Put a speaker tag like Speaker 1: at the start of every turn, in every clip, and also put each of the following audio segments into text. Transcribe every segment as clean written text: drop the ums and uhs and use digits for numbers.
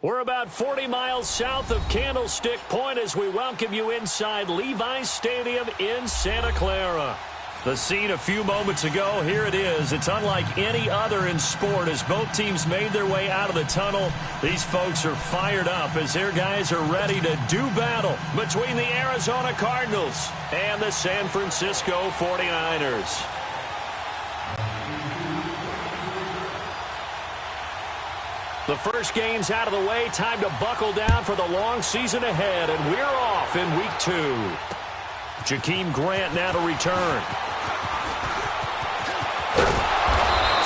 Speaker 1: We're about 40 miles south of Candlestick Point as we welcome you inside Levi's Stadium in Santa Clara. The scene a few moments ago, here it is. It's unlike any other in sport as both teams made their way out of the tunnel. These folks are fired up as their guys are ready to do battle between the Arizona Cardinals and the San Francisco 49ers. The first game's out of the way. Time to buckle down for the long season ahead, and we're off in Week 2. Jakeem Grant now to return.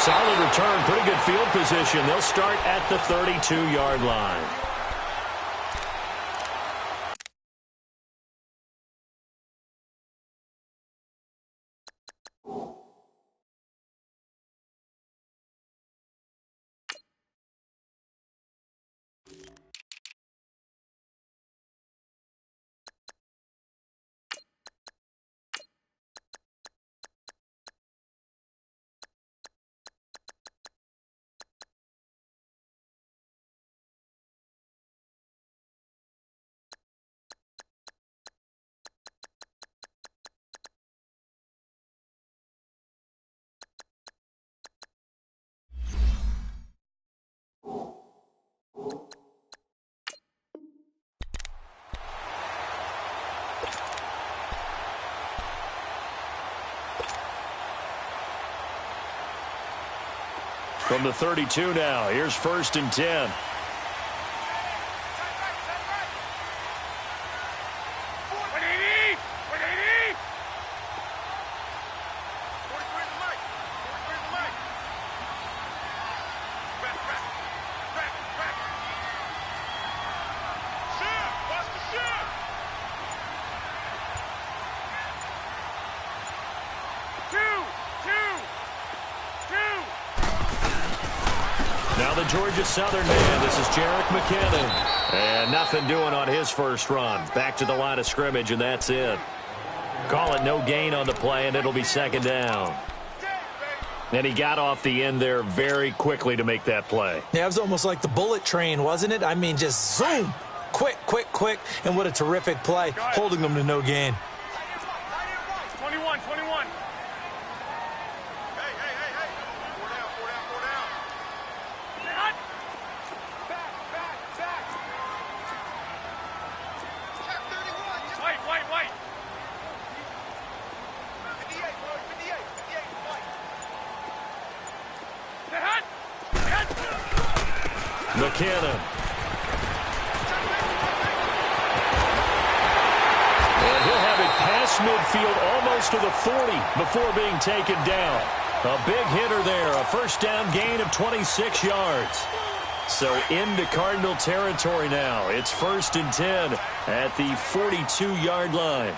Speaker 1: Solid return, pretty good field position. They'll start at the 32-yard line. From the 32 now, here's 1st and 10. Georgia Southern man, this is Jerick McKinnon. And nothing doing on his first run. Back to the line of scrimmage, and that's it. Call it no gain on the play, and it'll be 2nd down. And he got off the end there very quickly to make that play.
Speaker 2: Yeah, it was almost like the bullet train, wasn't it? I mean, just zoom. Quick, quick, quick. And what a terrific play, holding them to no gain.
Speaker 3: 21.
Speaker 1: McKinnon. And he'll have it past midfield almost to the 40 before being taken down. A big hitter there, a first down gain of 26 yards. So into Cardinal territory now. It's 1st and 10 at the 42-yard line.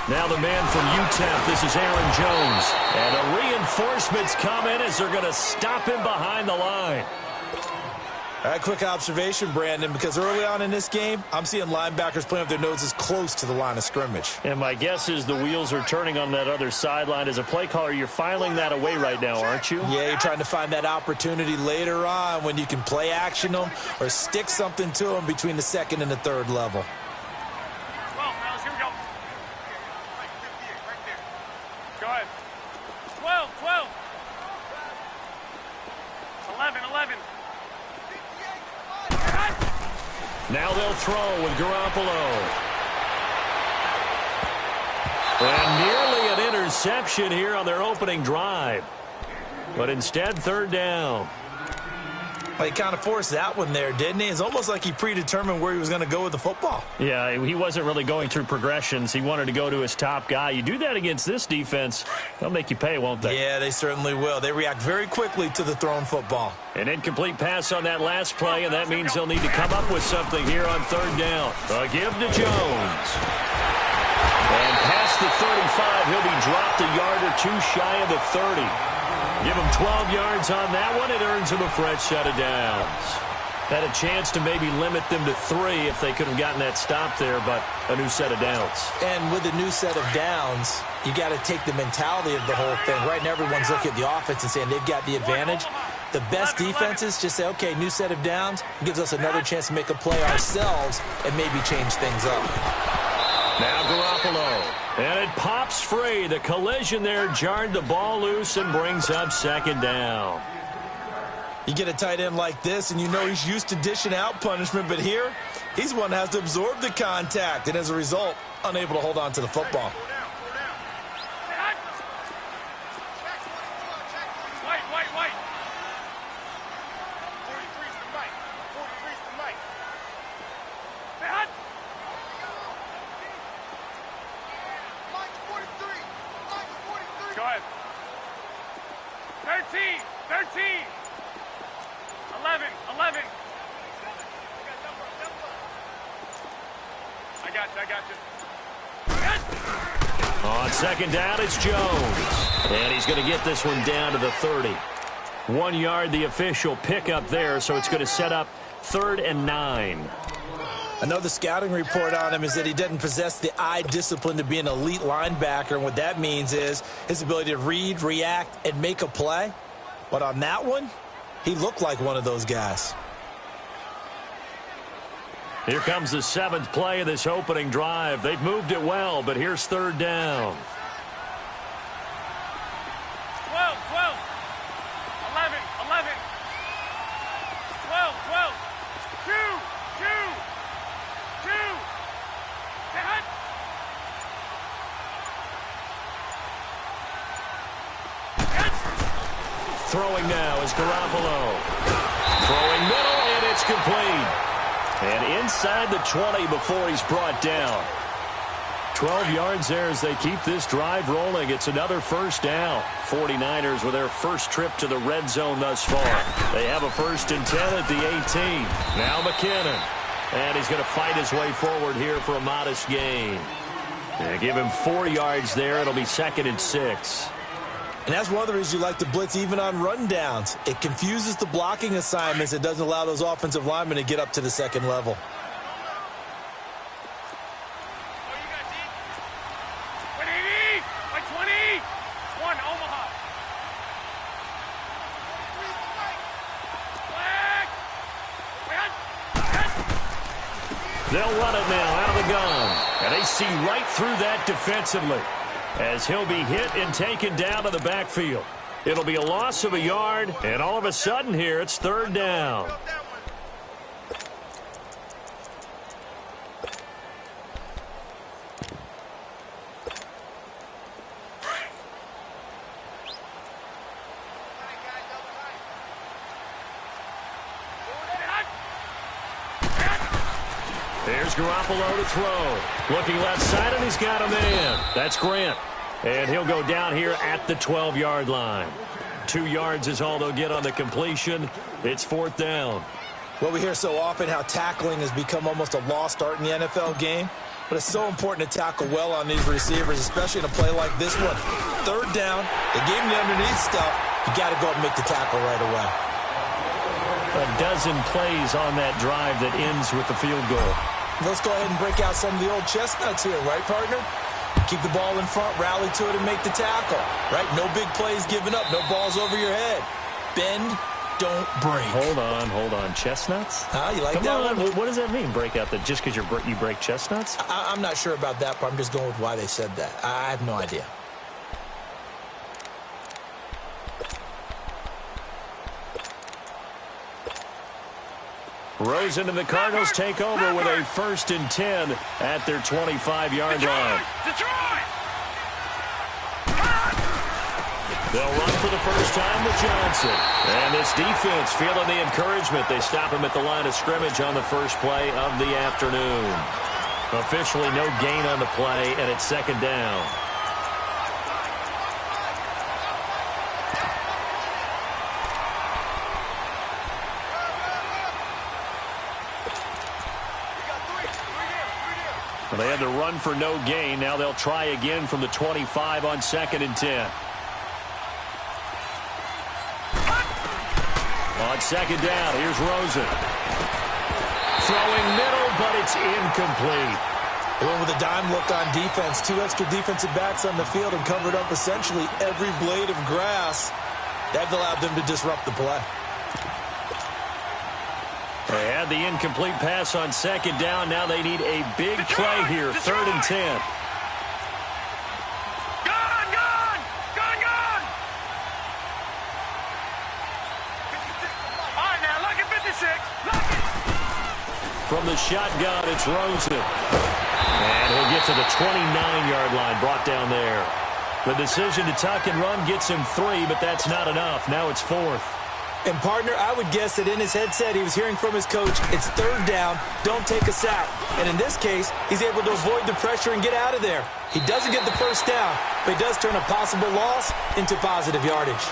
Speaker 1: Now the man from UTEP, this is Aaron Jones. And the reinforcements come in as they're going to stop him behind the line.
Speaker 2: All right, quick observation, Brandon, because early on in this game, I'm seeing linebackers playing with their noses close to the line of scrimmage.
Speaker 1: And my guess is the wheels are turning on that other sideline. As a play caller, you're filing that away right now, aren't you?
Speaker 2: Yeah, you're trying to find that opportunity later on when you can play action them or stick something to them between the 2nd and the 3rd level.
Speaker 1: Now they'll throw with Garoppolo. And nearly an interception here on their opening drive. But instead, 3rd down.
Speaker 2: Well, he kind of forced that one there, didn't he? It's almost like he predetermined where he was going to go with the football.
Speaker 1: Yeah, he wasn't really going through progressions. He wanted to go to his top guy. You do that against this defense, they'll make you pay, won't they?
Speaker 2: Yeah, they certainly will. They react very quickly to the thrown football.
Speaker 1: An incomplete pass on that last play, and that means they'll need to come up with something here on 3rd down. A give to Jones. And past the 35, he'll be dropped a yard or two shy of the 30. Give him 12 yards on that one. It earns him a fresh set of downs. Had a chance to maybe limit them to 3 if they could have gotten that stop there, but a new set of downs.
Speaker 2: And with a new set of downs, you got to take the mentality of the whole thing. Right now, everyone's looking at the offense and saying they've got the advantage. The best defenses just say, okay, new set of downs, gives us another chance to make a play ourselves and maybe change things up.
Speaker 1: Now Garoppolo. And it pops free. The collision there jarred the ball loose and brings up second down.
Speaker 2: You get a tight end like this, and you know he's used to dishing out punishment, but here, he's one that has to absorb the contact, and as a result, unable to hold on to the football.
Speaker 3: Go ahead. 13. 11. I got you.
Speaker 1: On second down, it's Jones. And he's going to get this one down to the 30. 1 yard, the official pickup there, so it's going to set up 3rd and 9.
Speaker 2: Another scouting report on him is that he doesn't possess the eye discipline to be an elite linebacker, and what that means is his ability to read, react, and make a play. But on that one, he looked like one of those guys.
Speaker 1: Here comes the 7th play of this opening drive. They've moved it well, but here's 3rd down.
Speaker 3: 12. 11. 12. 2.
Speaker 1: Throwing now is Garoppolo. Throwing middle, and it's complete. And inside the 20 before he's brought down. 12 yards there as they keep this drive rolling. It's another first down. 49ers with their first trip to the red zone thus far. They have a 1st and 10 at the 18. Now McKinnon. And he's going to fight his way forward here for a modest gain. And give him 4 yards there. It'll be 2nd and 6.
Speaker 2: And that's one of the reasons you like to blitz even on rundowns. It confuses the blocking assignments. It doesn't allow those offensive linemen to get up to the second level.
Speaker 1: They'll run it now out of the gun. And they see right through that defensively as he'll be hit and taken down to the backfield. It'll be a loss of a yard, and all of a sudden here it's 3rd down. There's Garoppolo to throw. Looking left side, and he's got a man. That's Grant. And he'll go down here at the 12-yard line. 2 yards is all they'll get on the completion. It's 4th down.
Speaker 2: Well, we hear so often how tackling has become almost a lost art in the NFL game. But it's so important to tackle well on these receivers, especially in a play like this one. 3rd down, they gave him the underneath stuff. You got to go up and make the tackle right away.
Speaker 1: A dozen plays on that drive that ends with the field goal.
Speaker 2: Let's go ahead and break out some of the old chestnuts here, right, partner? Keep the ball in front, rally to it, and make the tackle, right? No big plays given up, no balls over your head. Bend, don't break.
Speaker 1: Hold on. Chestnuts?
Speaker 2: You like
Speaker 1: Come
Speaker 2: that
Speaker 1: on.
Speaker 2: one?
Speaker 1: What does that mean, break out? Just because you break chestnuts?
Speaker 2: I'm not sure about that, but I'm just going with why they said that. I have no idea.
Speaker 1: Rosen and the Cardinals take over with a 1st and 10 at their 25-yard line.
Speaker 3: Detroit!
Speaker 1: They'll run for the first time with Johnson. And this defense feeling the encouragement. They stop him at the line of scrimmage on the first play of the afternoon. Officially no gain on the play, and it's 2nd down. Well, they had to run for no gain. Now they'll try again from the 25 on 2nd and 10. On second down, here's Rosen. Throwing middle, but it's incomplete.
Speaker 2: They went with a dime look on defense. 2 extra defensive backs on the field and covered up essentially every blade of grass. That allowed them to disrupt the play.
Speaker 1: They had the incomplete pass on second down. Now they need a big play here, 3rd and 10. From the shotgun, it's Rosen. And he'll get to the 29-yard line, brought down there. The decision to tuck and run gets him 3, but that's not enough. Now it's 4th.
Speaker 2: And, partner, I would guess that in his headset he was hearing from his coach, it's 3rd down, don't take a sack. And in this case, he's able to avoid the pressure and get out of there. He doesn't get the first down, but he does turn a possible loss into positive yardage.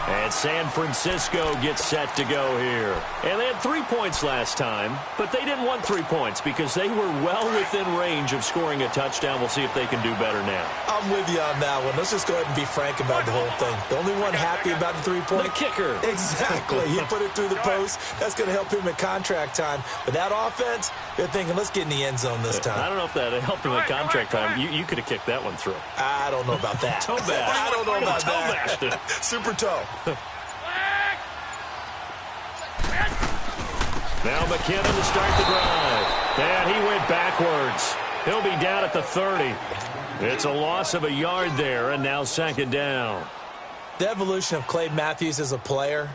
Speaker 1: And San Francisco gets set to go here. And they had 3 points last time, but they didn't want 3 points because they were well within range of scoring a touchdown. We'll see if they can do better now.
Speaker 2: I'm with you on that one. Let's just go ahead and be frank about the whole thing. The only one happy about the 3-point?
Speaker 1: The kicker.
Speaker 2: Exactly. He put it through the post. That's going to help him at contract time. But that offense, they're thinking, let's get in the end zone this time.
Speaker 1: I don't know if that helped him at contract time. You could have kicked that one through.
Speaker 2: I don't know about that.
Speaker 1: Toe bash.
Speaker 2: I don't know about
Speaker 1: toe
Speaker 2: that.
Speaker 1: Bash.
Speaker 2: Super toe.
Speaker 1: Now McKinnon to start the drive. And he went backwards. He'll be down at the 30. It's a loss of a yard there, and now 2nd down.
Speaker 2: The evolution of Clay Matthews as a player,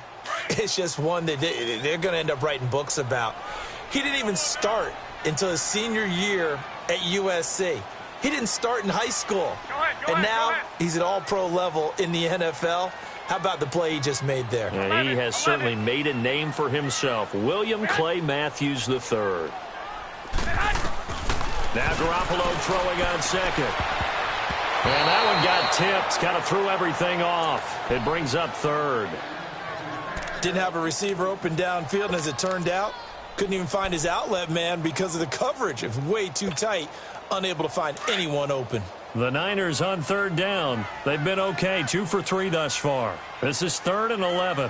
Speaker 2: it's just one that they're going to end up writing books about. He didn't even start until his senior year at USC. He didn't start in high school. And now he's at all-pro level in the NFL. How about the play he just made there?
Speaker 1: Yeah, he has certainly made a name for himself. William Clay Matthews III. Now Garoppolo throwing on second. And that one got tipped. Kind of threw everything off. It brings up 3rd.
Speaker 2: Didn't have a receiver open downfield, and as it turned out, couldn't even find his outlet man because of the coverage. It was way too tight. Unable to find anyone open.
Speaker 1: The Niners on 3rd down. They've been okay, 2 for 3 thus far. This is 3rd and 11.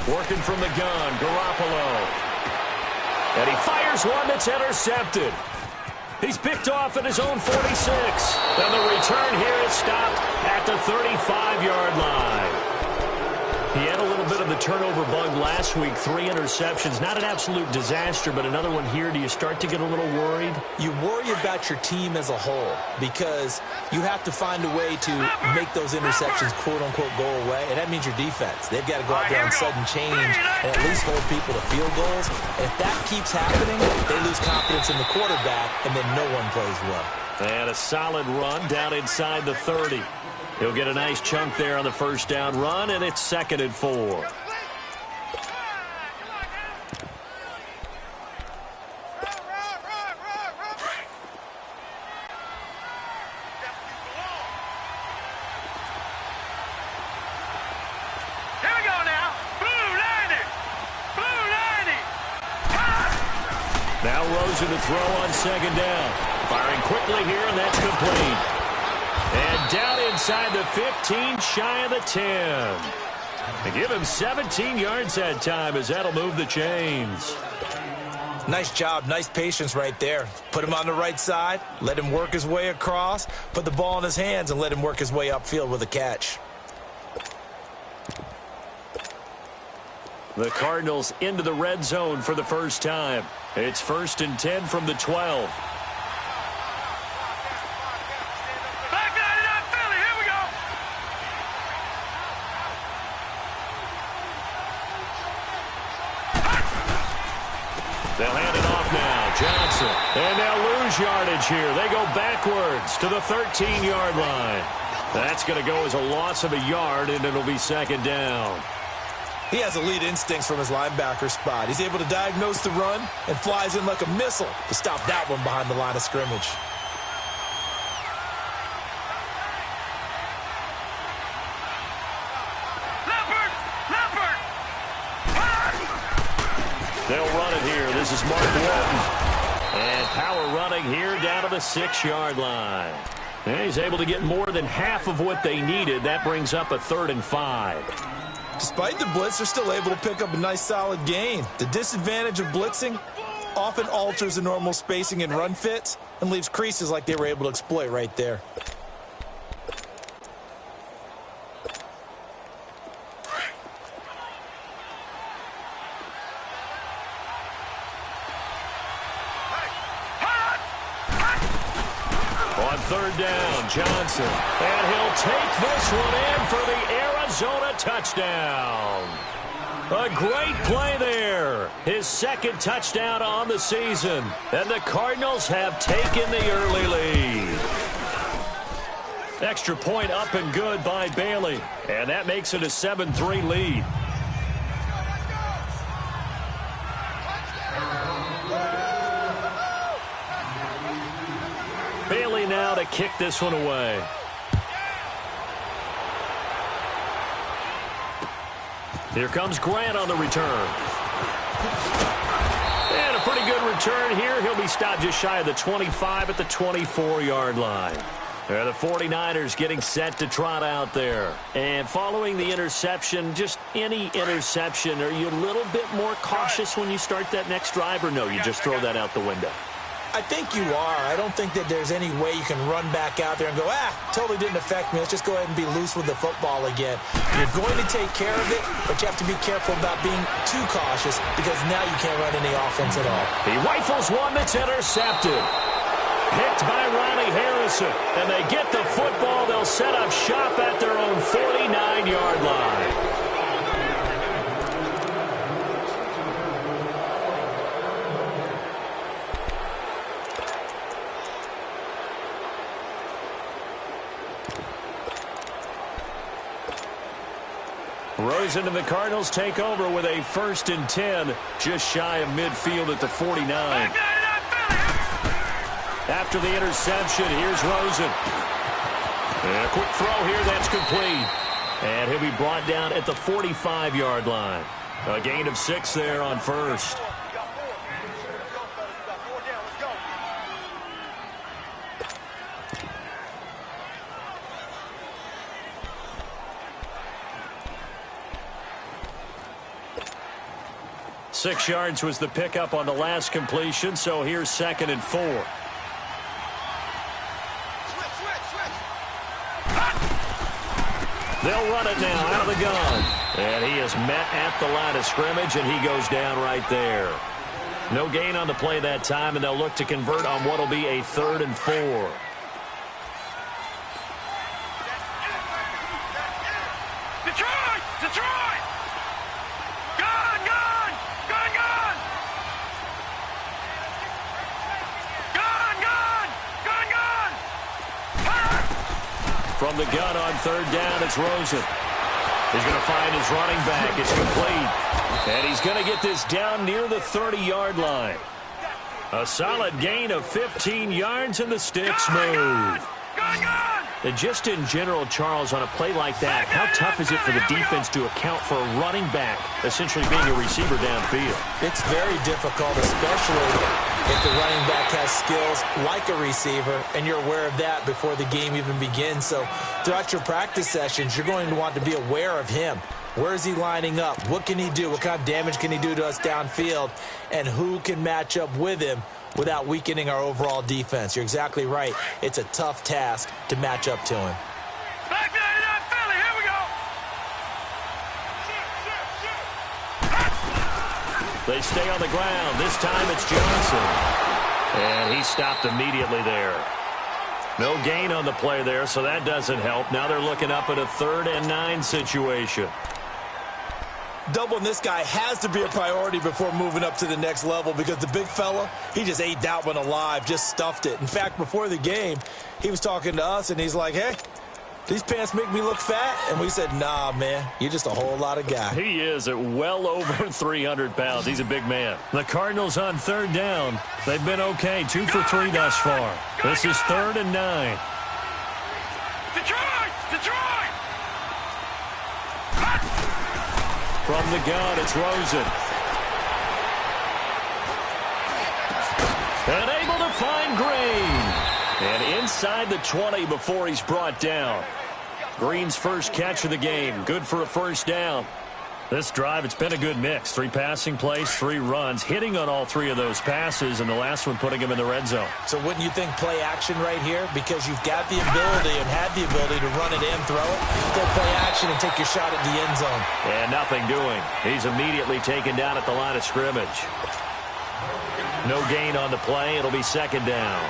Speaker 1: Working from the gun, Garoppolo. And he fires one that's intercepted. He's picked off at his own 46. And the return here is stopped at the 35-yard line. He had a little bit of the turnover bug last week, 3 interceptions. Not an absolute disaster, but another one here. Do you start to get a little worried?
Speaker 2: You worry about your team as a whole because you have to find a way to make those interceptions, quote-unquote, go away, and that means your defense. They've got to go out there on sudden change and at least hold people to field goals. And if that keeps happening, they lose confidence in the quarterback, and then no one plays well.
Speaker 1: And a solid run down inside the 30. He'll get a nice chunk there on the first down run, and it's 2nd and 4.
Speaker 3: Here we go now. Blue 90. Blue 90.
Speaker 1: Now Rosen to throw on 2nd down. Firing quickly here, and that's complete. And down inside the 15, shy of the 10. They give him 17 yards that time as that'll move the chains.
Speaker 2: Nice job, nice patience right there. Put him on the right side, let him work his way across, put the ball in his hands, and let him work his way upfield with a catch.
Speaker 1: The Cardinals into the red zone for the first time. It's 1st and 10 from the 12. They'll hand it off now. Johnson. And they'll lose yardage here. They go backwards to the 13-yard line. That's going to go as a loss of a yard, and it'll be 2nd down.
Speaker 2: He has elite instincts from his linebacker spot. He's able to diagnose the run and flies in like a missile to stop that one behind the line of scrimmage.
Speaker 1: This is Mark Walton. And power running here down to the 6-yard line. And he's able to get more than half of what they needed. That brings up a 3rd and 5.
Speaker 4: Despite the blitz, they're still able to pick up a nice solid gain. The disadvantage of blitzing often alters the normal spacing and run fits and leaves creases like they were able to exploit right there.
Speaker 1: On 3rd down, Johnson. And he'll take this one in for the Arizona touchdown. A great play there. His 2nd touchdown on the season. And the Cardinals have taken the early lead. Extra point up and good by Bailey. And that makes it a 7-3 lead. Bailey now to kick this one away. Here comes Grant on the return. And a pretty good return here. He'll be stopped just shy of the 25 at the 24-yard line. There, the 49ers getting set to trot out there. And following the interception, just any interception, are you a little bit more cautious when you start that next drive, or no, you just throw that out the window?
Speaker 2: I think you are. I don't think that there's any way you can run back out there and go, totally didn't affect me. Let's just go ahead and be loose with the football again. You're going to take care of it, but you have to be careful about being too cautious because now you can't run any offense at all.
Speaker 1: He rifles one that's intercepted. Picked by Ronnie Harrison. And they get the football. They'll set up shop at their own 49-yard line. Rosen and the Cardinals take over with a 1st and 10, just shy of midfield at the 49. After the interception, here's Rosen. And a quick throw here, that's complete. And he'll be brought down at the 45-yard line. A gain of 6 there on 1st. Six yards was the pickup on the last completion, so here's 2nd and 4. They'll run it now out of the gun. And he is met at the line of scrimmage, and he goes down right there. No gain on the play that time, and they'll look to convert on what will be a 3rd and 4.
Speaker 3: Detroit! Detroit! Gone! Gone! Gone! Gone! Gone! Gone! Gone! Gone!
Speaker 1: From the gun on 3rd down, it's Rosen. He's going to find his running back. It's complete. And he's going to get this down near the 30-yard line. A solid gain of 15 yards, and the sticks move. And just in general, Charles, on a play like that, how tough is it for the defense to account for a running back essentially being a receiver downfield?
Speaker 2: It's very difficult, especially if the running back has skills like a receiver, and you're aware of that before the game even begins. So throughout your practice sessions, you're going to want to be aware of him. Where is he lining up? What can he do? What kind of damage can he do to us downfield? And who can match up with him without weakening our overall defense? You're exactly right. It's a tough task to match up to him.
Speaker 3: Back there to that Philly. Here we go.
Speaker 1: They stay on the ground. This time it's Johnson. And he stopped immediately there. No gain on the play there, so that doesn't help. Now they're looking up at a 3rd and 9 situation.
Speaker 4: Doubling this guy has to be a priority before moving up to the next level because the big fella, he just ate that one alive, just stuffed it. In fact, before the game, he was talking to us, and he's like, hey, these pants make me look fat? And we said, nah, man, you're just a whole lot of guy.
Speaker 1: He is at well over 300 pounds. He's a big man. The Cardinals on 3rd down. They've been okay, 2 for 3 thus far. This is 3rd and 9.
Speaker 3: Detroit! Detroit!
Speaker 1: From the gun, it's Rosen. And able to find Green. And inside the 20 before he's brought down. Green's first catch of the game. Good for a first down. This drive, it's been a good mix. 3 passing plays, 3 runs, hitting on all 3 of those passes, and the last one putting him in the red zone.
Speaker 2: So wouldn't you think play action right here? Because you've got the ability and had the ability to run it and throw it. Go play action and take your shot at the end zone.
Speaker 1: And nothing doing. He's immediately taken down at the line of scrimmage. No gain on the play. It'll be second down.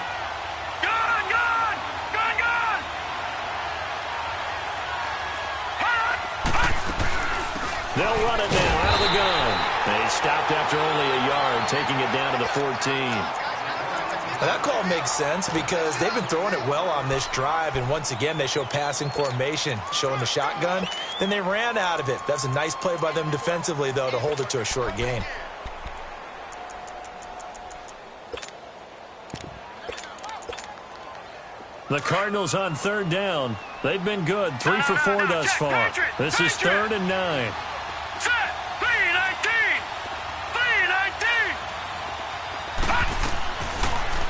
Speaker 1: They'll run it now out of the gun. They stopped after only a yard, taking it down to the 14.
Speaker 2: Now that call makes sense because they've been throwing it well on this drive, and once again they show passing formation, showing the shotgun. Then they ran out of it. That's a nice play by them defensively, though, to hold it to a short gain.
Speaker 1: The Cardinals on third down. They've been good, 3 for 4 thus far. This is 3rd and 9.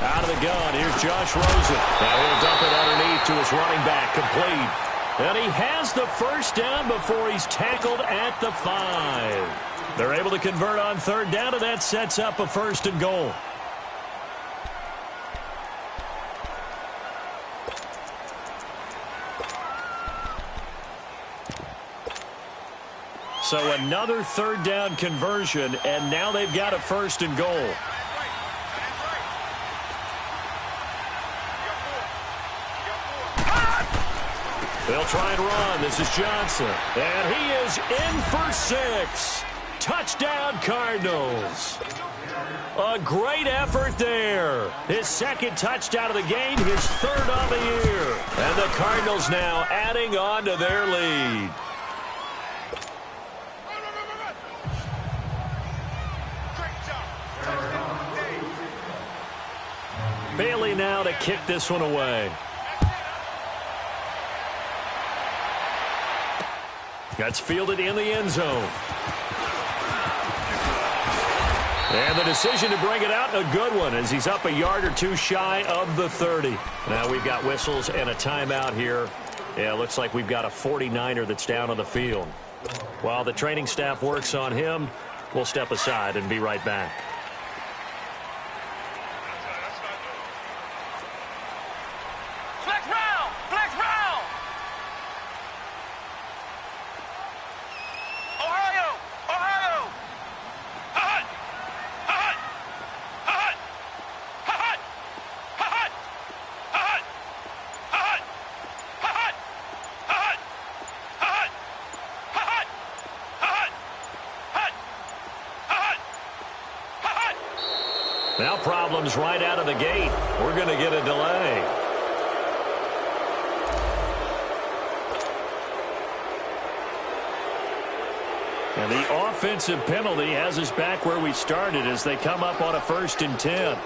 Speaker 1: Out of the gun, here's Josh Rosen. Now he'll dump it underneath to his running back, complete. And he has the first down before he's tackled at the 5. They're able to convert on third down, and that sets up a 1st and goal. So another third down conversion, and now they've got a 1st and goal. They'll try and run. This is Johnson. And he is in for 6. Touchdown, Cardinals. A great effort there. His 2nd touchdown of the game, his 3rd on the year. And the Cardinals now adding on to their lead. Bailey now to kick this one away. That's fielded in the end zone. And the decision to bring it out, a good one, as he's up a yard or 2 shy of the 30. Now we've got whistles and a timeout here. Yeah, it looks like we've got a 49er that's down on the field. While the training staff works on him, we'll step aside and be right back. Now problems right out of the gate. We're going to get a delay. And the offensive penalty has us back where we started as they come up on a 1st and 10.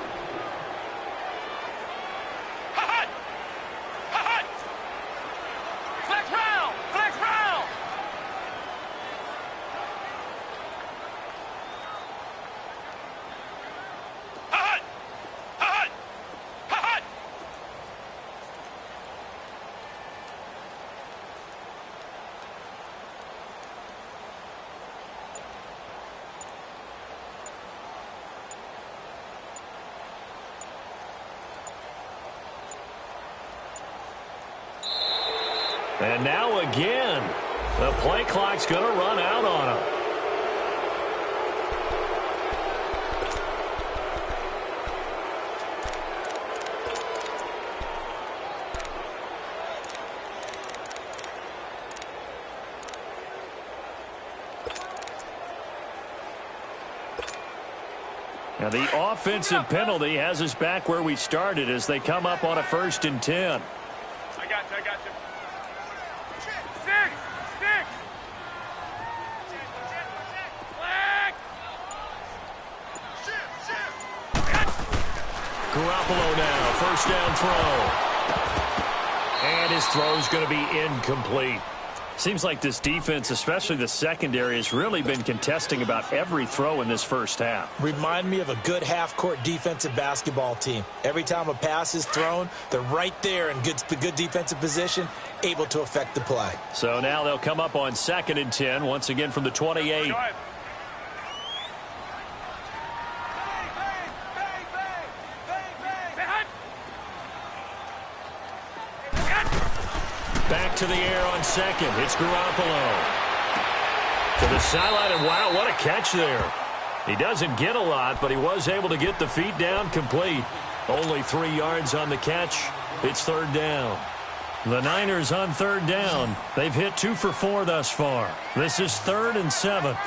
Speaker 1: And now again, the play clock's going to run out on him. Now the offensive penalty has us back where we started as they come up on a 1st and 10.
Speaker 3: I got you, I got you.
Speaker 1: Garoppolo now, 1st down throw. And his throw's going to be incomplete. Seems like this defense, especially the secondary, has really been contesting about every throw in this first half.
Speaker 4: Remind me of a good half-court defensive basketball team. Every time a pass is thrown, they're right there in good defensive position, able to affect the play.
Speaker 1: So now they'll come up on 2nd and 10, once again from the 28. Back to the air on 2nd. It's Garoppolo. To the sideline, and wow, what a catch there. He doesn't get a lot, but he was able to get the feet down complete. Only 3 yards on the catch. It's 3rd down. The Niners on 3rd down. They've hit 2 for 4 thus far. This is 3rd and 7.
Speaker 3: 12.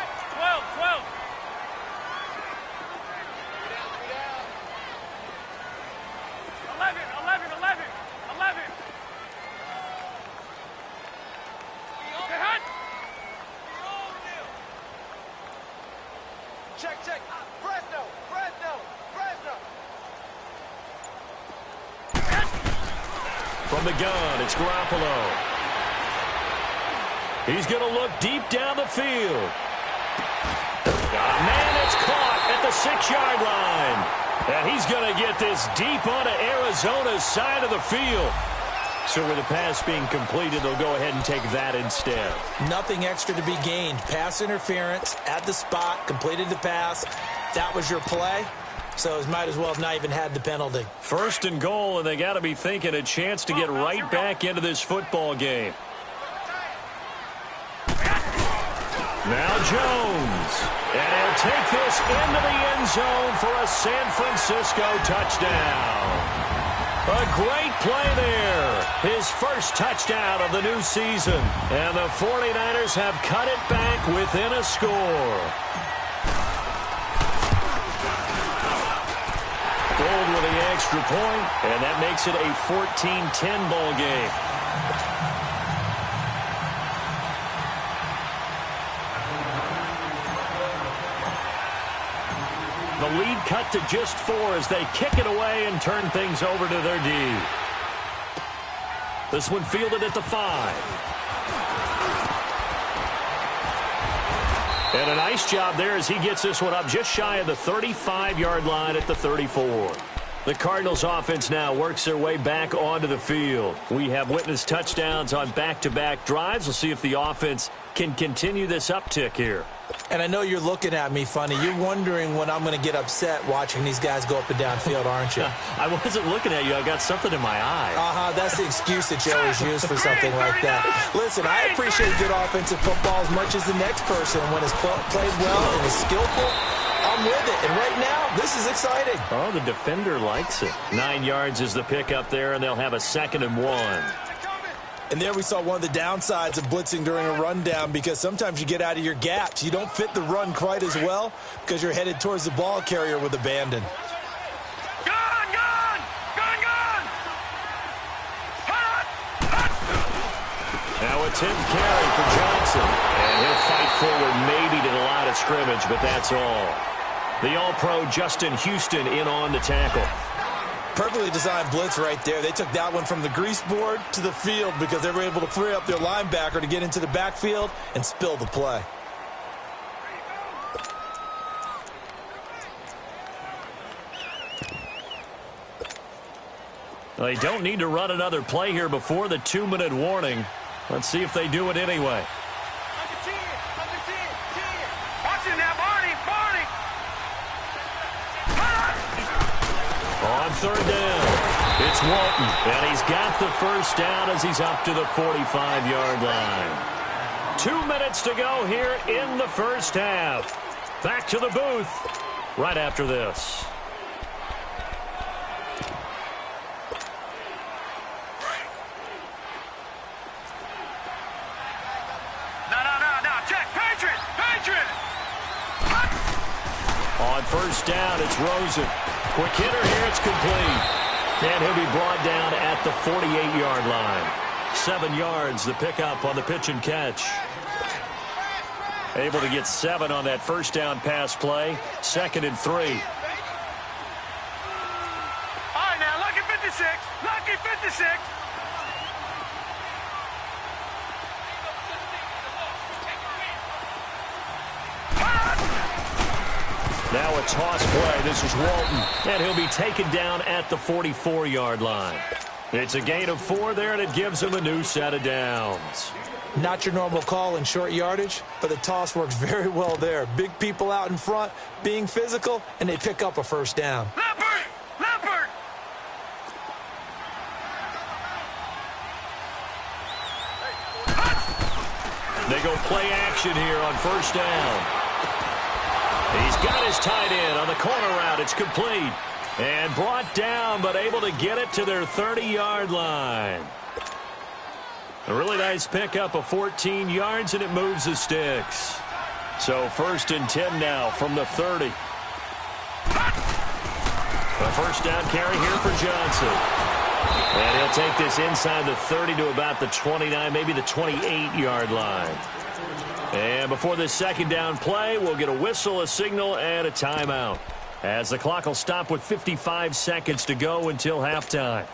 Speaker 3: 11. Check. Fresno.
Speaker 1: From the gun, it's Garoppolo. He's going to look deep down the field. Man, it's caught at the 6-yard line. And he's going to get this deep onto Arizona's side of the field. So with the pass being completed, they'll go ahead and take that instead.
Speaker 4: Nothing extra to be gained. Pass interference at the spot, completed the pass. That was your play. So it might as well have not even had the penalty.
Speaker 1: 1st and goal, and they got to be thinking a chance to get right back into this football game. Now Jones. And he'll take this into the end zone for a San Francisco touchdown. A great play there. His first touchdown of the new season. And the 49ers have cut it back within a score. Gold with the extra point, and that makes it a 14-10 ball game. The lead cut to just 4 as they kick it away and turn things over to their D. This one fielded at the 5. And a nice job there as he gets this one up just shy of the 35-yard line at the 34. The Cardinals offense now works their way back onto the field. We have witnessed touchdowns on back-to-back drives. We'll see if the offense can continue this uptick here.
Speaker 4: And I know you're looking at me funny. You're wondering when I'm going to get upset watching these guys go up and down field, aren't you?
Speaker 1: I wasn't looking at you. I got something in my eye.
Speaker 4: That's the excuse that you always use for something like that. Listen, I appreciate good offensive football as much as the next person. When it's played well and is skillful, I'm with it. And right now, this is exciting.
Speaker 1: Oh, the defender likes it. 9 yards is the pickup there, and they'll have a 2nd and 1.
Speaker 4: And there we saw one of the downsides of blitzing during a rundown, because sometimes you get out of your gaps. You don't fit the run quite as well because you're headed towards the ball carrier with abandon.
Speaker 3: Gun!
Speaker 1: Now a 10th carry for Johnson. And he'll fight forward maybe to the line of scrimmage, but that's all. The All-Pro Justin Houston in on the tackle.
Speaker 4: Perfectly designed blitz right there. They took that one from the grease board to the field because they were able to free up their linebacker to get into the backfield and spill the play.
Speaker 1: They don't need to run another play here before the 2-minute warning. Let's see if they do it anyway.
Speaker 3: Watch it now, Barney!
Speaker 1: On 3rd down, it's Walton, and he's got the first down as he's up to the 45-yard line. 2 minutes to go here in the first half. Back to the booth right after this.
Speaker 3: No, check, Patriot!
Speaker 1: On 1st down, it's Rosen. Quick hitter here, it's complete. And he'll be brought down at the 48-yard line. 7 yards, the pickup on the pitch and catch. Able to get 7 on that 1st down pass play. 2nd and 3.
Speaker 3: All right, now, lucky 56.
Speaker 1: a toss play. This is Walton, and he'll be taken down at the 44-yard line. It's a gain of 4 there, and it gives him a new set of downs.
Speaker 2: Not your normal call in short yardage, but the toss works very well there. Big people out in front, being physical, and they pick up a first down.
Speaker 3: Leopard! Leopard!
Speaker 1: They go play action here on first down. He's got his tight end on the corner route. It's complete. And brought down, but able to get it to their 30-yard line. A really nice pickup of 14 yards, and it moves the sticks. So 1st and 10 now from the 30. A first down carry here for Johnson. And he'll take this inside the 30 to about the 29, maybe the 28-yard line. And before this second down play, we'll get a whistle, a signal, and a timeout, as the clock will stop with 55 seconds to go until halftime.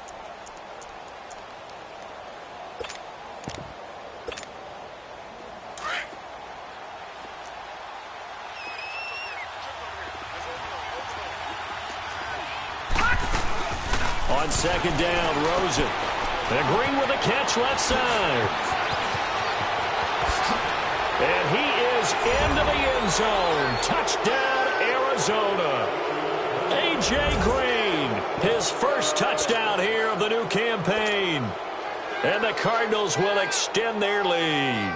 Speaker 1: On second down, Rosen. And Green with a catch left side. And he is into the end zone. Touchdown, Arizona. A.J. Green, his first touchdown here of the new campaign. And the Cardinals will extend their lead.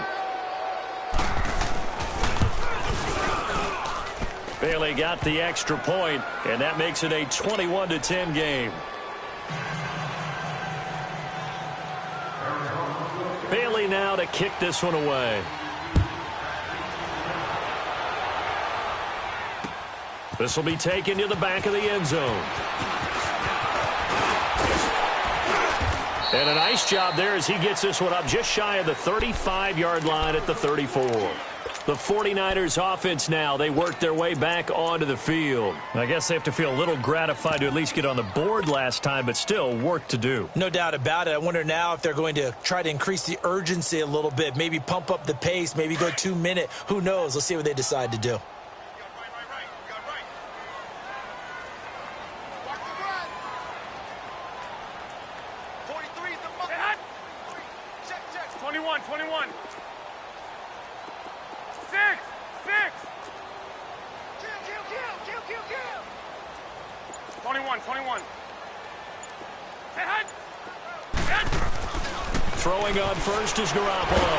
Speaker 1: Bailey got the extra point, and that makes it a 21-10 game. Bailey now to kick this one away. This will be taken to the back of the end zone. And a nice job there as he gets this one up just shy of the 35-yard line at the 34. The 49ers offense now, they work their way back onto the field. I guess they have to feel a little gratified to at least get on the board last time, but still work to do.
Speaker 2: No doubt about it. I wonder now if they're going to try to increase the urgency a little bit, maybe pump up the pace, maybe go 2-minute. Who knows? Let's see what they decide to do.
Speaker 1: Throwing on first is Garoppolo.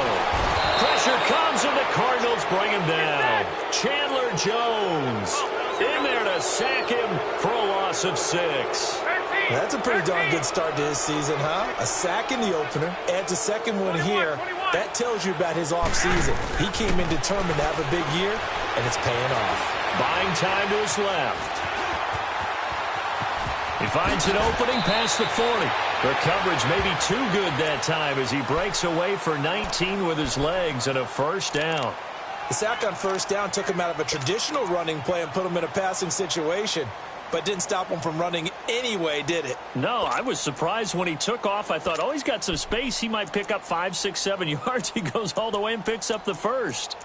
Speaker 1: Pressure comes, and the Cardinals bring him down. Chandler Jones in there to sack him for a loss of 6.
Speaker 4: That's a pretty darn good start to his season, huh? A sack in the opener, adds a second one here. That tells you about his offseason. He came in determined to have a big year, and it's paying off.
Speaker 1: Buying time to his left. He finds an opening past the 40. The coverage may be too good that time as he breaks away for 19 with his legs and a first down.
Speaker 4: The sack on first down took him out of a traditional running play and put him in a passing situation, but didn't stop him from running anyway, did it?
Speaker 1: No, I was surprised when he took off. I thought, oh, he's got some space. He might pick up 5, 6, 7 yards. He goes all the way and picks up the first.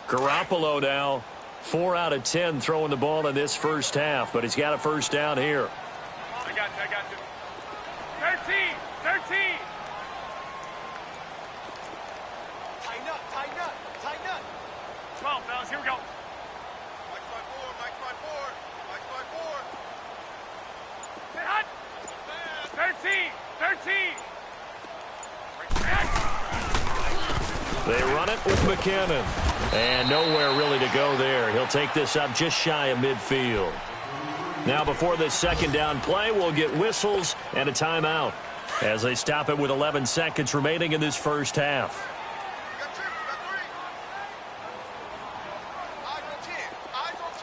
Speaker 1: Garoppolo now, 4 out of 10 throwing the ball in this first half, but he's got a first down here.
Speaker 3: I got you. 13. Tighten up. 12, fellas, here we go. Max by four. Sit hot. 13.
Speaker 1: They run it with McKinnon. And nowhere really to go there. He'll take this up just shy of midfield. Now before this second down play, we'll get whistles and a timeout as they stop it with 11 seconds remaining in this first half.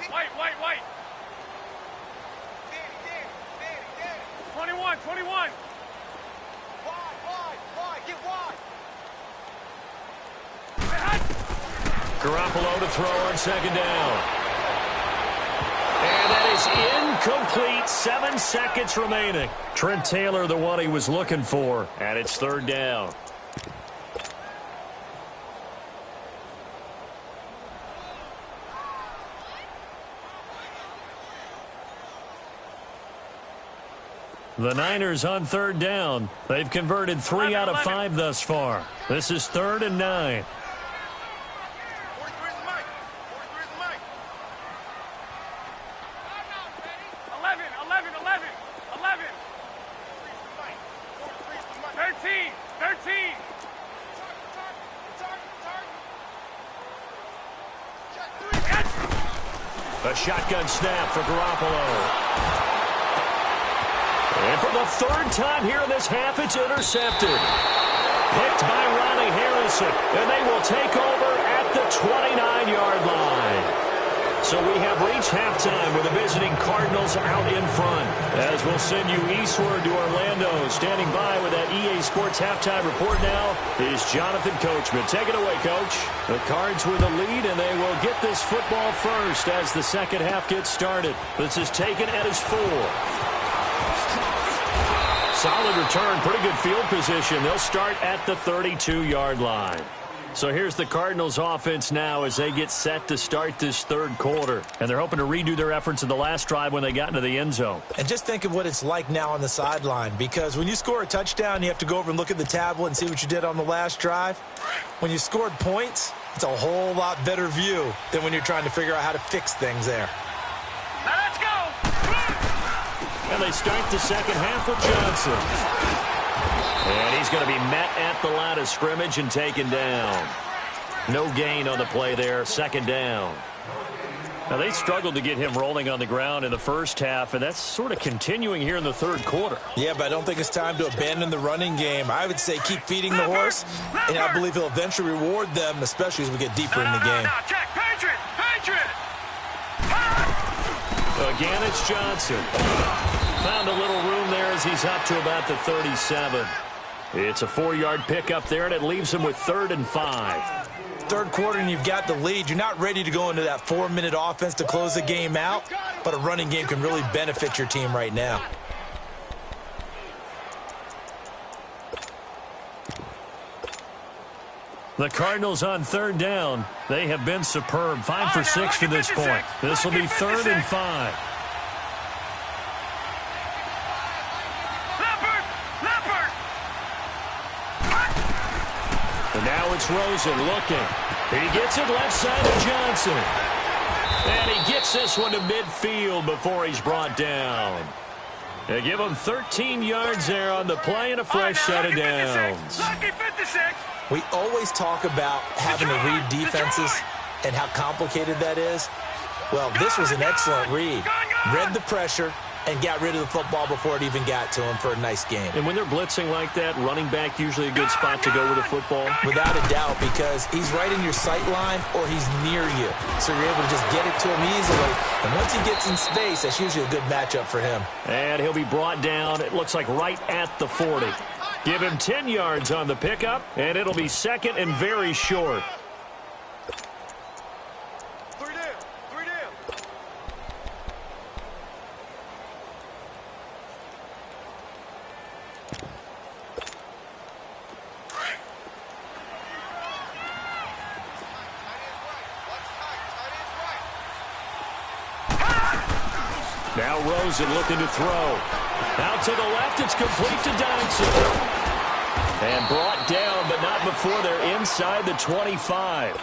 Speaker 3: White. 21. Wide. Get wide.
Speaker 1: Garoppolo to throw on second down. And that is incomplete. 7 seconds remaining. Trent Taylor, the one he was looking for. And it's third down. The Niners on third down. They've converted 3 out of 5 thus far. This is 3rd and 9.
Speaker 3: 43 is the mic. 43 is the mic. 11, 11, 11, 11. 13, 13.
Speaker 1: A shotgun snap for Garoppolo. And for the 3rd time here in this half, it's intercepted. Picked by Ronnie Harrison. And they will take over at the 29-yard line. So we have reached halftime with the visiting Cardinals out in front. As we'll send you eastward to Orlando. Standing by with that EA Sports halftime report now is Jonathan Coachman. Take it away, Coach. The Cards with the lead, and they will get this football first as the second half gets started. This is taken at his 4. Solid return, pretty good field position. They'll start at the 32-yard line. So here's the Cardinals offense now as they get set to start this third quarter. And they're hoping to redo their efforts in the last drive when they got into the end zone.
Speaker 4: And just think of what it's like now on the sideline, because when you score a touchdown, you have to go over and look at the tablet and see what you did on the last drive. When you scored points, it's a whole lot better view than when you're trying to figure out how to fix things there.
Speaker 3: Now let's go.
Speaker 1: And they start the second half with Johnson. And he's going to be met at the line of scrimmage and taken down. No gain on the play there, second down. Now, they struggled to get him rolling on the ground in the first half, and that's sort of continuing here in the third quarter.
Speaker 4: Yeah, but I don't think it's time to abandon the running game. I would say keep feeding the horse, and I believe he'll eventually reward them, especially as we get deeper in the game.
Speaker 3: Now, check. Patriot. Patriot.
Speaker 1: Again, it's Johnson. Found a little room there as he's up to about the 37. It's a 4-yard pickup there, and it leaves him with 3rd and 5.
Speaker 4: Third quarter, and you've got the lead. You're not ready to go into that 4-minute offense to close the game out, but a running game can really benefit your team right now.
Speaker 1: The Cardinals on third down. They have been superb. 5 for 6 to this point. This will be 3rd and 5. And now it's Rosen looking. He gets it left side of Johnson. And he gets this one to midfield before he's brought down. They give him 13 yards there on the play and a fresh set of downs.
Speaker 4: We always talk about having to read defenses and how complicated that is. Well, this was an excellent read. Read the pressure and got rid of the football before it even got to him for a nice game.
Speaker 1: And when they're blitzing like that, running back usually a good spot to go with the football?
Speaker 4: Without a doubt, because he's right in your sight line or he's near you. So you're able to just get it to him easily. And once he gets in space, that's usually a good matchup for him.
Speaker 1: And he'll be brought down, it looks like right at the 40. Give him 10 yards on the pickup, and it'll be second and very short. Now Rosen looking to throw. Out to the left, it's complete to Dodson. And brought down, but not before they're inside the 25.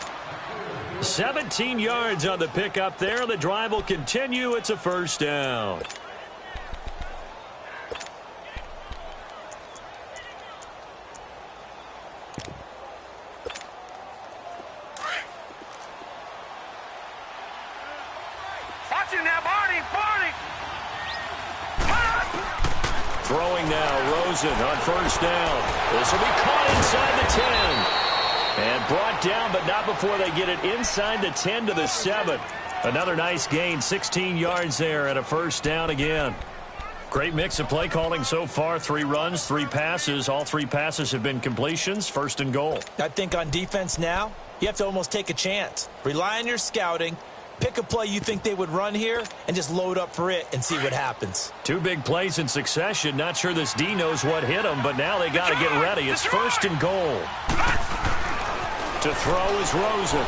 Speaker 1: 17 yards on the pickup there. The drive will continue. It's a first down. Throwing now, Rosen on first down. This will be caught inside the 10. And brought down, but not before they get it inside the 10 to the 7. Another nice gain, 16 yards there and a first down again. Great mix of play calling so far. 3 runs, 3 passes. All 3 passes have been completions. First and goal.
Speaker 4: I think on defense now, you have to almost take a chance. Rely on your scouting Pick a play you think they would run here and just load up for it and see what happens.
Speaker 1: Two big plays in succession. Not sure this D knows what hit him, but now they got to get ready. It's first and goal. To throw is Rosen.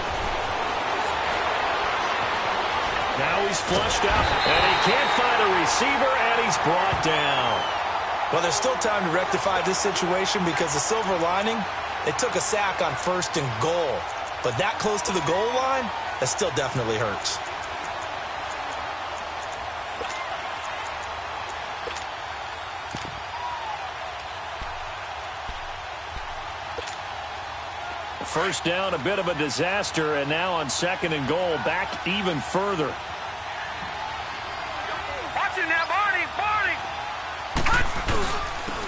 Speaker 1: Now he's flushed out, and he can't find a receiver, and he's brought down.
Speaker 4: Well, there's still time to rectify this situation because the silver lining, they took a sack on first and goal. But that close to the goal line, that still definitely hurts.
Speaker 1: First down, a bit of a disaster, and now on second and goal, back even further.
Speaker 3: Watch it now, Barney!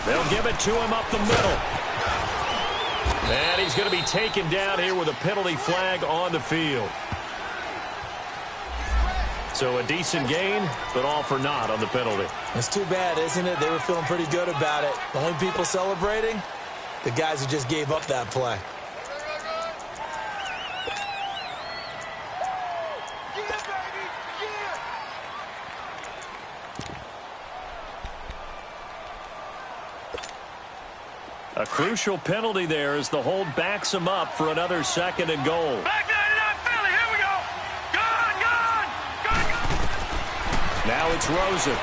Speaker 1: They'll give it to him up the middle. And he's going to be taken down here with a penalty flag on the field. So a decent gain, but all for naught on the penalty.
Speaker 4: It's too bad, isn't it? They were feeling pretty good about it. The only people celebrating, the guys who just gave up that play.
Speaker 1: A crucial penalty there as the hold backs him up for another second and goal.
Speaker 3: Back 99 Philly, here we go! Gone!
Speaker 1: Now it's Rosen.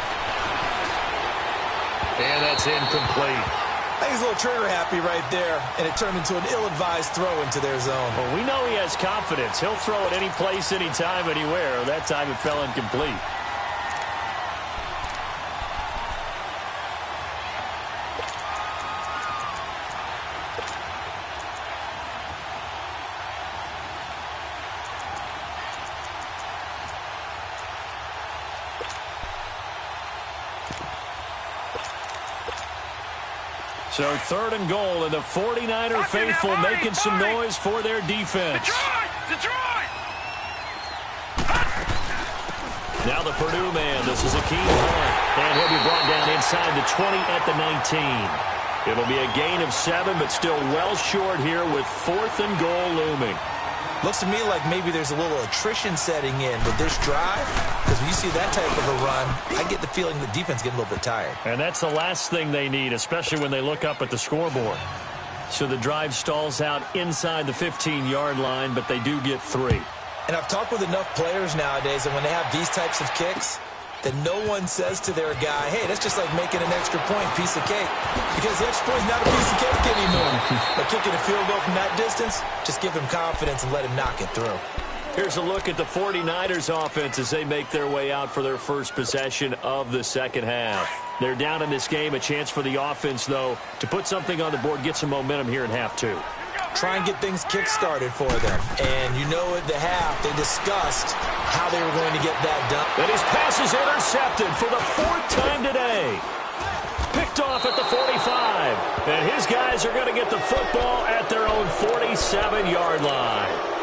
Speaker 1: And that's incomplete.
Speaker 4: I think he's a little trigger happy right there, and it turned into an ill-advised throw into their zone.
Speaker 1: Well, we know he has confidence. He'll throw it any place, anytime, anywhere. That time it fell incomplete. So third and goal, and the 49er faithful making some noise for their defense.
Speaker 3: Detroit!
Speaker 1: Now the Purdue man. This is Akeem Hunt. And he'll be brought down inside the 20 at the 19. It'll be a gain of 7, but still well short here with fourth and goal looming.
Speaker 4: Looks to me like maybe there's a little attrition setting in with this drive. Because when you see that type of a run, I get the feeling the defense getting a little bit tired.
Speaker 1: And that's the last thing they need, especially when they look up at the scoreboard. So the drive stalls out inside the 15-yard line, but they do get 3.
Speaker 4: And I've talked with enough players nowadays, and when they have these types of kicks, that no one says to their guy, hey, that's just like making an extra point, piece of cake. Because the extra point is not a piece of cake anymore. But kicking a field goal from that distance, just give him confidence and let him knock it through.
Speaker 1: Here's a look at the 49ers offense as they make their way out for their first possession of the second half. They're down in this game. A chance for the offense, though, to put something on the board, get some momentum here in half 2.
Speaker 4: Try and get things kick-started for them. And you know at the half, they discussed how they were going to get that done.
Speaker 1: And his pass is intercepted for the 4th time today. Picked off at the 45. And his guys are going to get the football at their own 47-yard line.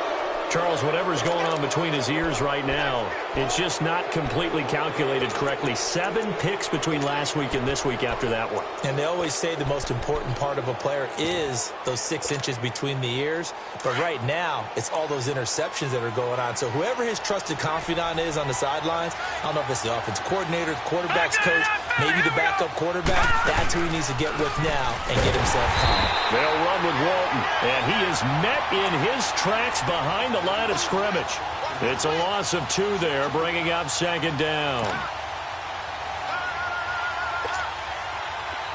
Speaker 1: Charles, whatever's going on between his ears right now, it's just not completely calculated correctly. 7 picks between last week and this week after that one.
Speaker 4: And they always say the most important part of a player is those 6 inches between the ears. But right now, it's all those interceptions that are going on. So whoever his trusted confidant is on the sidelines, I don't know if it's the offense coordinator, the quarterback's coach, maybe the backup quarterback, that's who he needs to get with now and get himself calm.
Speaker 1: They'll run with Walton, and he is met in his tracks behind the line of scrimmage. It's a loss of 2 there, bringing up second down.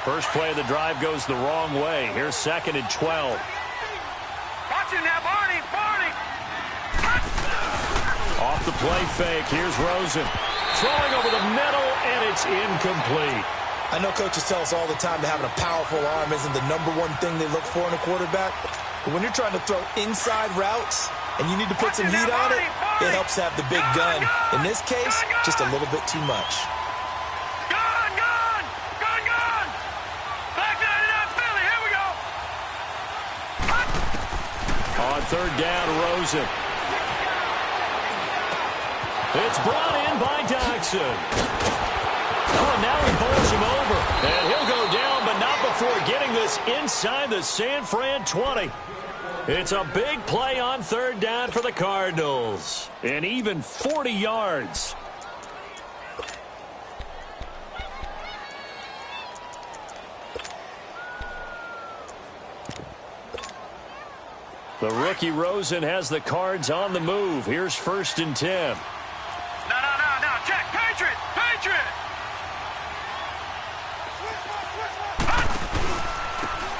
Speaker 1: First play of the drive goes the wrong way. Here's second and 12.
Speaker 3: Watch it now, Barney!
Speaker 1: Off the play fake, here's Rosen. Throwing over the middle, and it's incomplete.
Speaker 4: I know coaches tell us all the time that having a powerful arm isn't the #1 thing they look for in a quarterback. But when you're trying to throw inside routes and you need to put some heat on it, it helps to have the big gun. In this case, just a little bit too much.
Speaker 3: Gone! Back 99 Philly, here we go!
Speaker 1: On third down, Rosen. It's brought in by Dodson. Oh, now he bowls him over. And he'll go down, but not before getting this inside the San Fran 20. It's a big play on third down for the Cardinals. And even 40 yards. The rookie Rosen has the Cards on the move. Here's 1st and 10.
Speaker 3: No. Check. Patriot.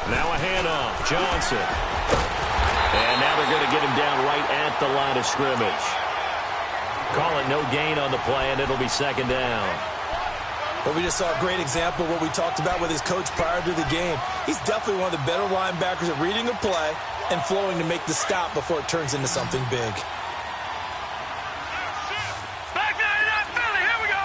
Speaker 1: Now a handoff. Johnson. And now they're going to get him down right at the line of scrimmage. Call it no gain on the play, and it'll be 2nd down.
Speaker 4: Well, we just saw a great example of what we talked about with his coach prior to the game. He's definitely one of the better linebackers at reading a play and flowing to make the stop before it turns into something big.
Speaker 3: Back down, Philly. Here we go.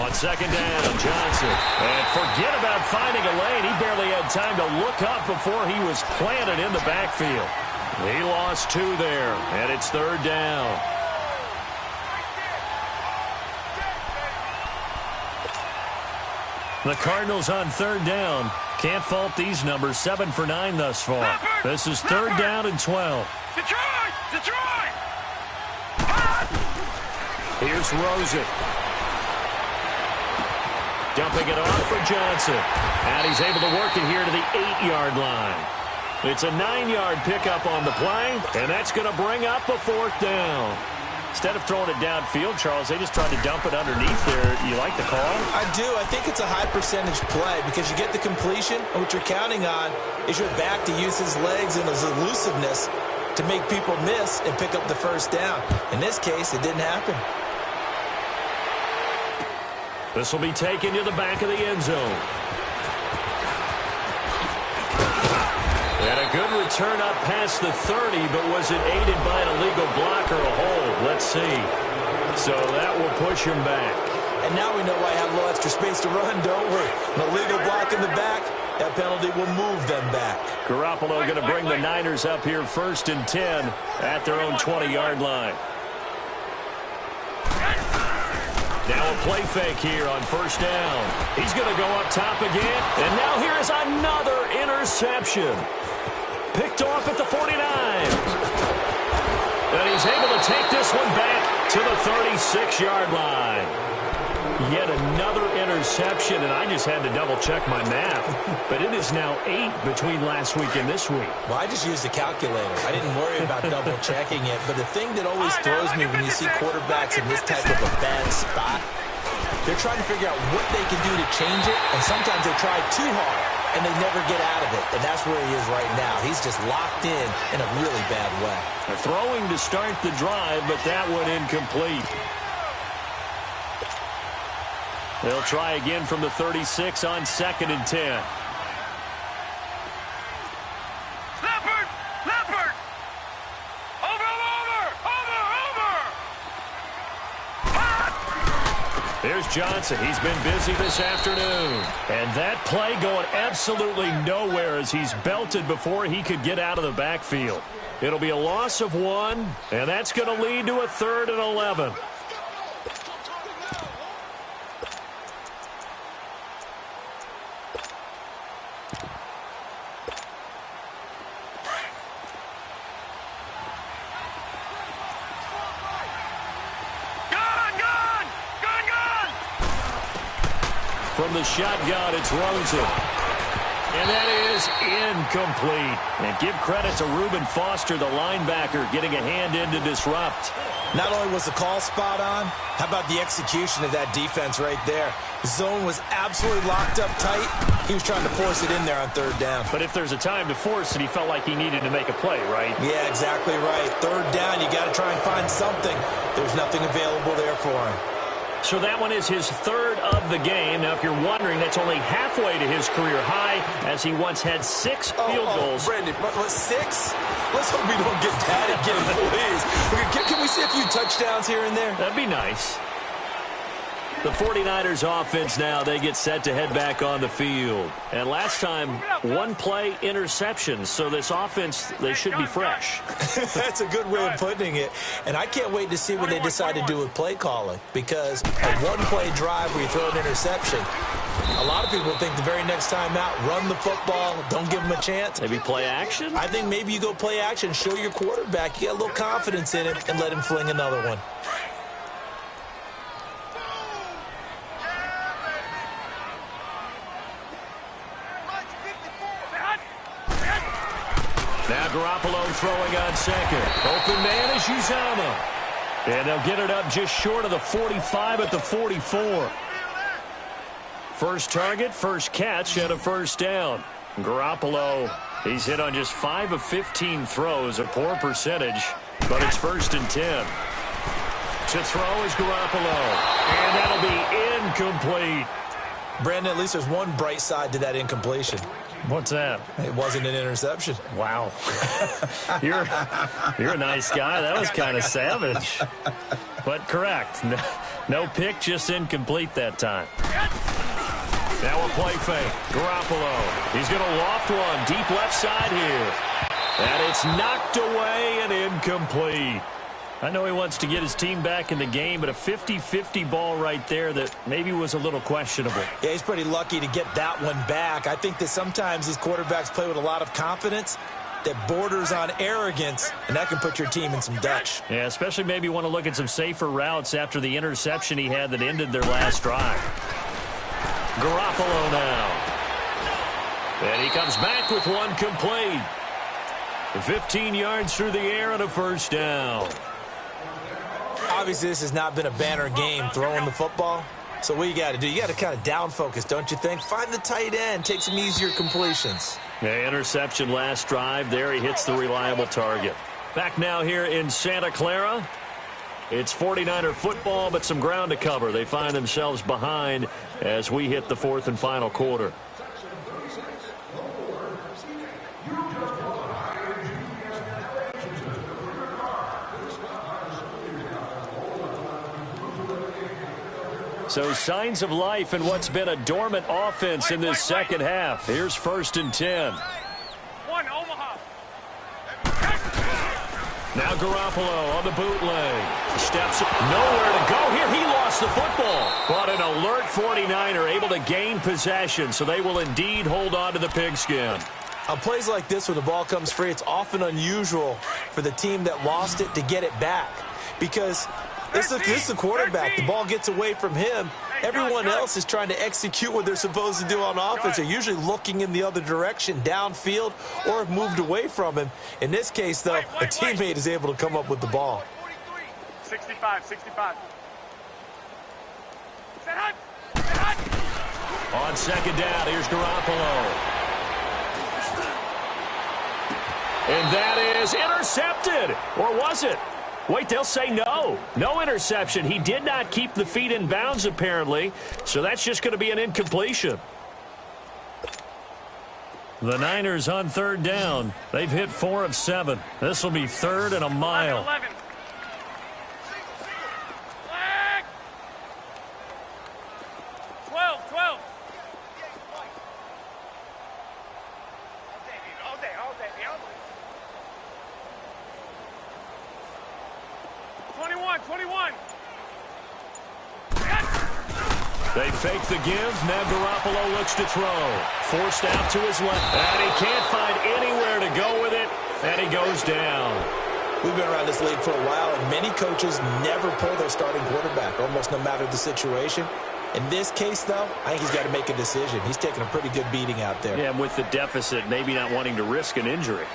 Speaker 1: On 2nd down, Johnson. And forget about finding a lane. He barely had time to look up before he was planted in the backfield. He lost 2 there, and it's 3rd down. The Cardinals on 3rd down. Can't fault these numbers. 7 for 9 thus far. This is 3rd down and 12.
Speaker 3: Detroit!
Speaker 1: Here's Rosen. Dumping it off for Johnson. And he's able to work it here to the 8-yard line. It's a 9-yard pickup on the play, and that's going to bring up a 4th down. Instead of throwing it downfield, Charles, they just tried to dump it underneath there. You like the call?
Speaker 4: I do. I think it's a high-percentage play because you get the completion, and what you're counting on is your back to use his legs and his elusiveness to make people miss and pick up the 1st down. In this case, it didn't happen.
Speaker 1: This will be taken to the back of the end zone. And a good return up past the 30, but was it aided by an illegal block or a hold? Let's see. So that will push him back.
Speaker 4: And now we know why I have a little extra space to run, don't we? An illegal block in the back, that penalty will move them back.
Speaker 1: Garoppolo going to bring the Niners up here 1st and 10 at their own 20-yard line. Now a play fake here on 1st down. He's going to go up top again. And now here is another interception. Picked off at the 49. And he's able to take this one back to the 36-yard line. Yet another interception, and I just had to double-check my math. But it is now 8 between last week and this week.
Speaker 4: Well, I just used a calculator. I didn't worry about double-checking it. But the thing that always throws me when you see quarterbacks in this type of a bad spot, they're trying to figure out what they can do to change it, and sometimes they try too hard, and they never get out of it. And that's where he is right now. He's just locked in a really bad way.
Speaker 1: They're throwing to start the drive, but that one incomplete. They'll try again from the 36 on 2nd and 10.
Speaker 3: Leopard! Over!
Speaker 1: There's Johnson. He's been busy this afternoon. And that play going absolutely nowhere as he's belted before he could get out of the backfield. It'll be a loss of 1, and that's going to lead to a 3rd and 11. From the shotgun, it's Rosen. And that is incomplete. And give credit to Reuben Foster, the linebacker, getting a hand in to disrupt.
Speaker 4: Not only was the call spot on, how about the execution of that defense right there? The zone was absolutely locked up tight. He was trying to force it in there on 3rd down.
Speaker 1: But if there's a time to force it, he felt like he needed to make a play, right?
Speaker 4: Yeah, exactly right. 3rd down, you got to try and find something. There's nothing available there for him.
Speaker 1: So that one is his 3rd of the game. Now, if you're wondering, that's only halfway to his career high, as he once had 6 field goals.
Speaker 4: Brandon, what, 6? Let's hope we don't get that again, please. Can we see a few touchdowns here and there?
Speaker 1: That'd be nice. The 49ers offense now, they get set to head back on the field. And last time, 1-play interception. So this offense, they should be fresh.
Speaker 4: That's a good way of putting it. And I can't wait to see what they decide to do with play calling. Because a 1-play drive where you throw an interception, A lot of people think the very next time out, run the football, don't give him a chance.
Speaker 1: Maybe play action?
Speaker 4: I think maybe you go play action, show your quarterback you got a little confidence in him, and let him fling another one.
Speaker 1: Now Garoppolo throwing on second. Open man is Uzama. And they'll get it up just short of the 45 at the 44. First target, first catch, and a first down. Garoppolo, he's hit on just 5 of 15 throws, a poor percentage, but it's 1st and 10. To throw is Garoppolo, and that'll be incomplete.
Speaker 4: Brandon, at least there's one bright side to that incompletion.
Speaker 1: What's that?
Speaker 4: It wasn't an interception.
Speaker 1: Wow. You're a nice guy. That was kind of savage. But correct. No pick, just incomplete that time. Now a play fake. Garoppolo. He's going to loft one deep left side here. And it's knocked away and incomplete. I know he wants to get his team back in the game, but a 50-50 ball right there that maybe was a little questionable.
Speaker 4: Yeah, he's pretty lucky to get that one back. I think that sometimes these quarterbacks play with a lot of confidence that borders on arrogance, and that can put your team in some Dutch.
Speaker 1: Yeah, especially maybe want to look at some safer routes after the interception he had that ended their last drive. Garoppolo now. And he comes back with one complete. 15 yards through the air and a first down.
Speaker 4: Obviously, this has not been a banner game throwing the football. So what you got to do, you got to kind of down focus, don't you think? Find the tight end, take some easier completions.
Speaker 1: Yeah, interception last drive. There he hits the reliable target. Back now here in Santa Clara. It's 49er football, but some ground to cover. They find themselves behind as we hit the 4th and final quarter. So signs of life in what's been a dormant offense in this second half. Here's 1st and 10.
Speaker 3: One, Omaha.
Speaker 1: Now Garoppolo on the bootleg. Steps nowhere to go here. He lost the football. But an alert 49er able to gain possession, so they will indeed hold on to the pigskin.
Speaker 4: On plays like this where the ball comes free, it's often unusual for the team that lost it to get it back. Because this is the quarterback. The ball gets away from him. Everyone else is trying to execute what they're supposed to do on offense. They're usually looking in the other direction, downfield, or have moved away from him. In this case, though, a teammate is able to come up with the ball.
Speaker 3: 65.
Speaker 1: On second down, here's Garoppolo. And that is intercepted. Or was it? Wait, they'll say no. No interception. He did not keep the feet in bounds, apparently. So that's just going to be an incompletion. The Niners on 3rd down. They've hit 4 of 7. This will be 3rd and a mile.
Speaker 3: 11. Flag. 12. All day. 21.
Speaker 1: They fake the give. Now Garoppolo looks to throw. Forced out to his left. And he can't find anywhere to go with it. And he goes down.
Speaker 4: We've been around this league for a while, and many coaches never pull their starting quarterback, almost no matter the situation. In this case, though, I think he's got to make a decision. He's taking a pretty good beating out there.
Speaker 1: Yeah, with the deficit, maybe not wanting to risk an injury.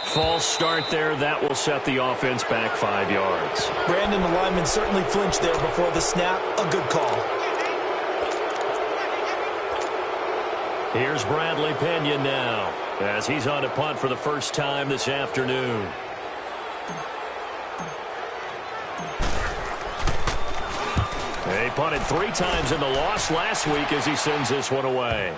Speaker 1: False start there. That will set the offense back 5 yards.
Speaker 4: Brandon, the lineman certainly flinched there before the snap. A good call.
Speaker 1: Here's Bradley Pena now as he's on a punt for the first time this afternoon. They punted 3 times in the loss last week as he sends this one away.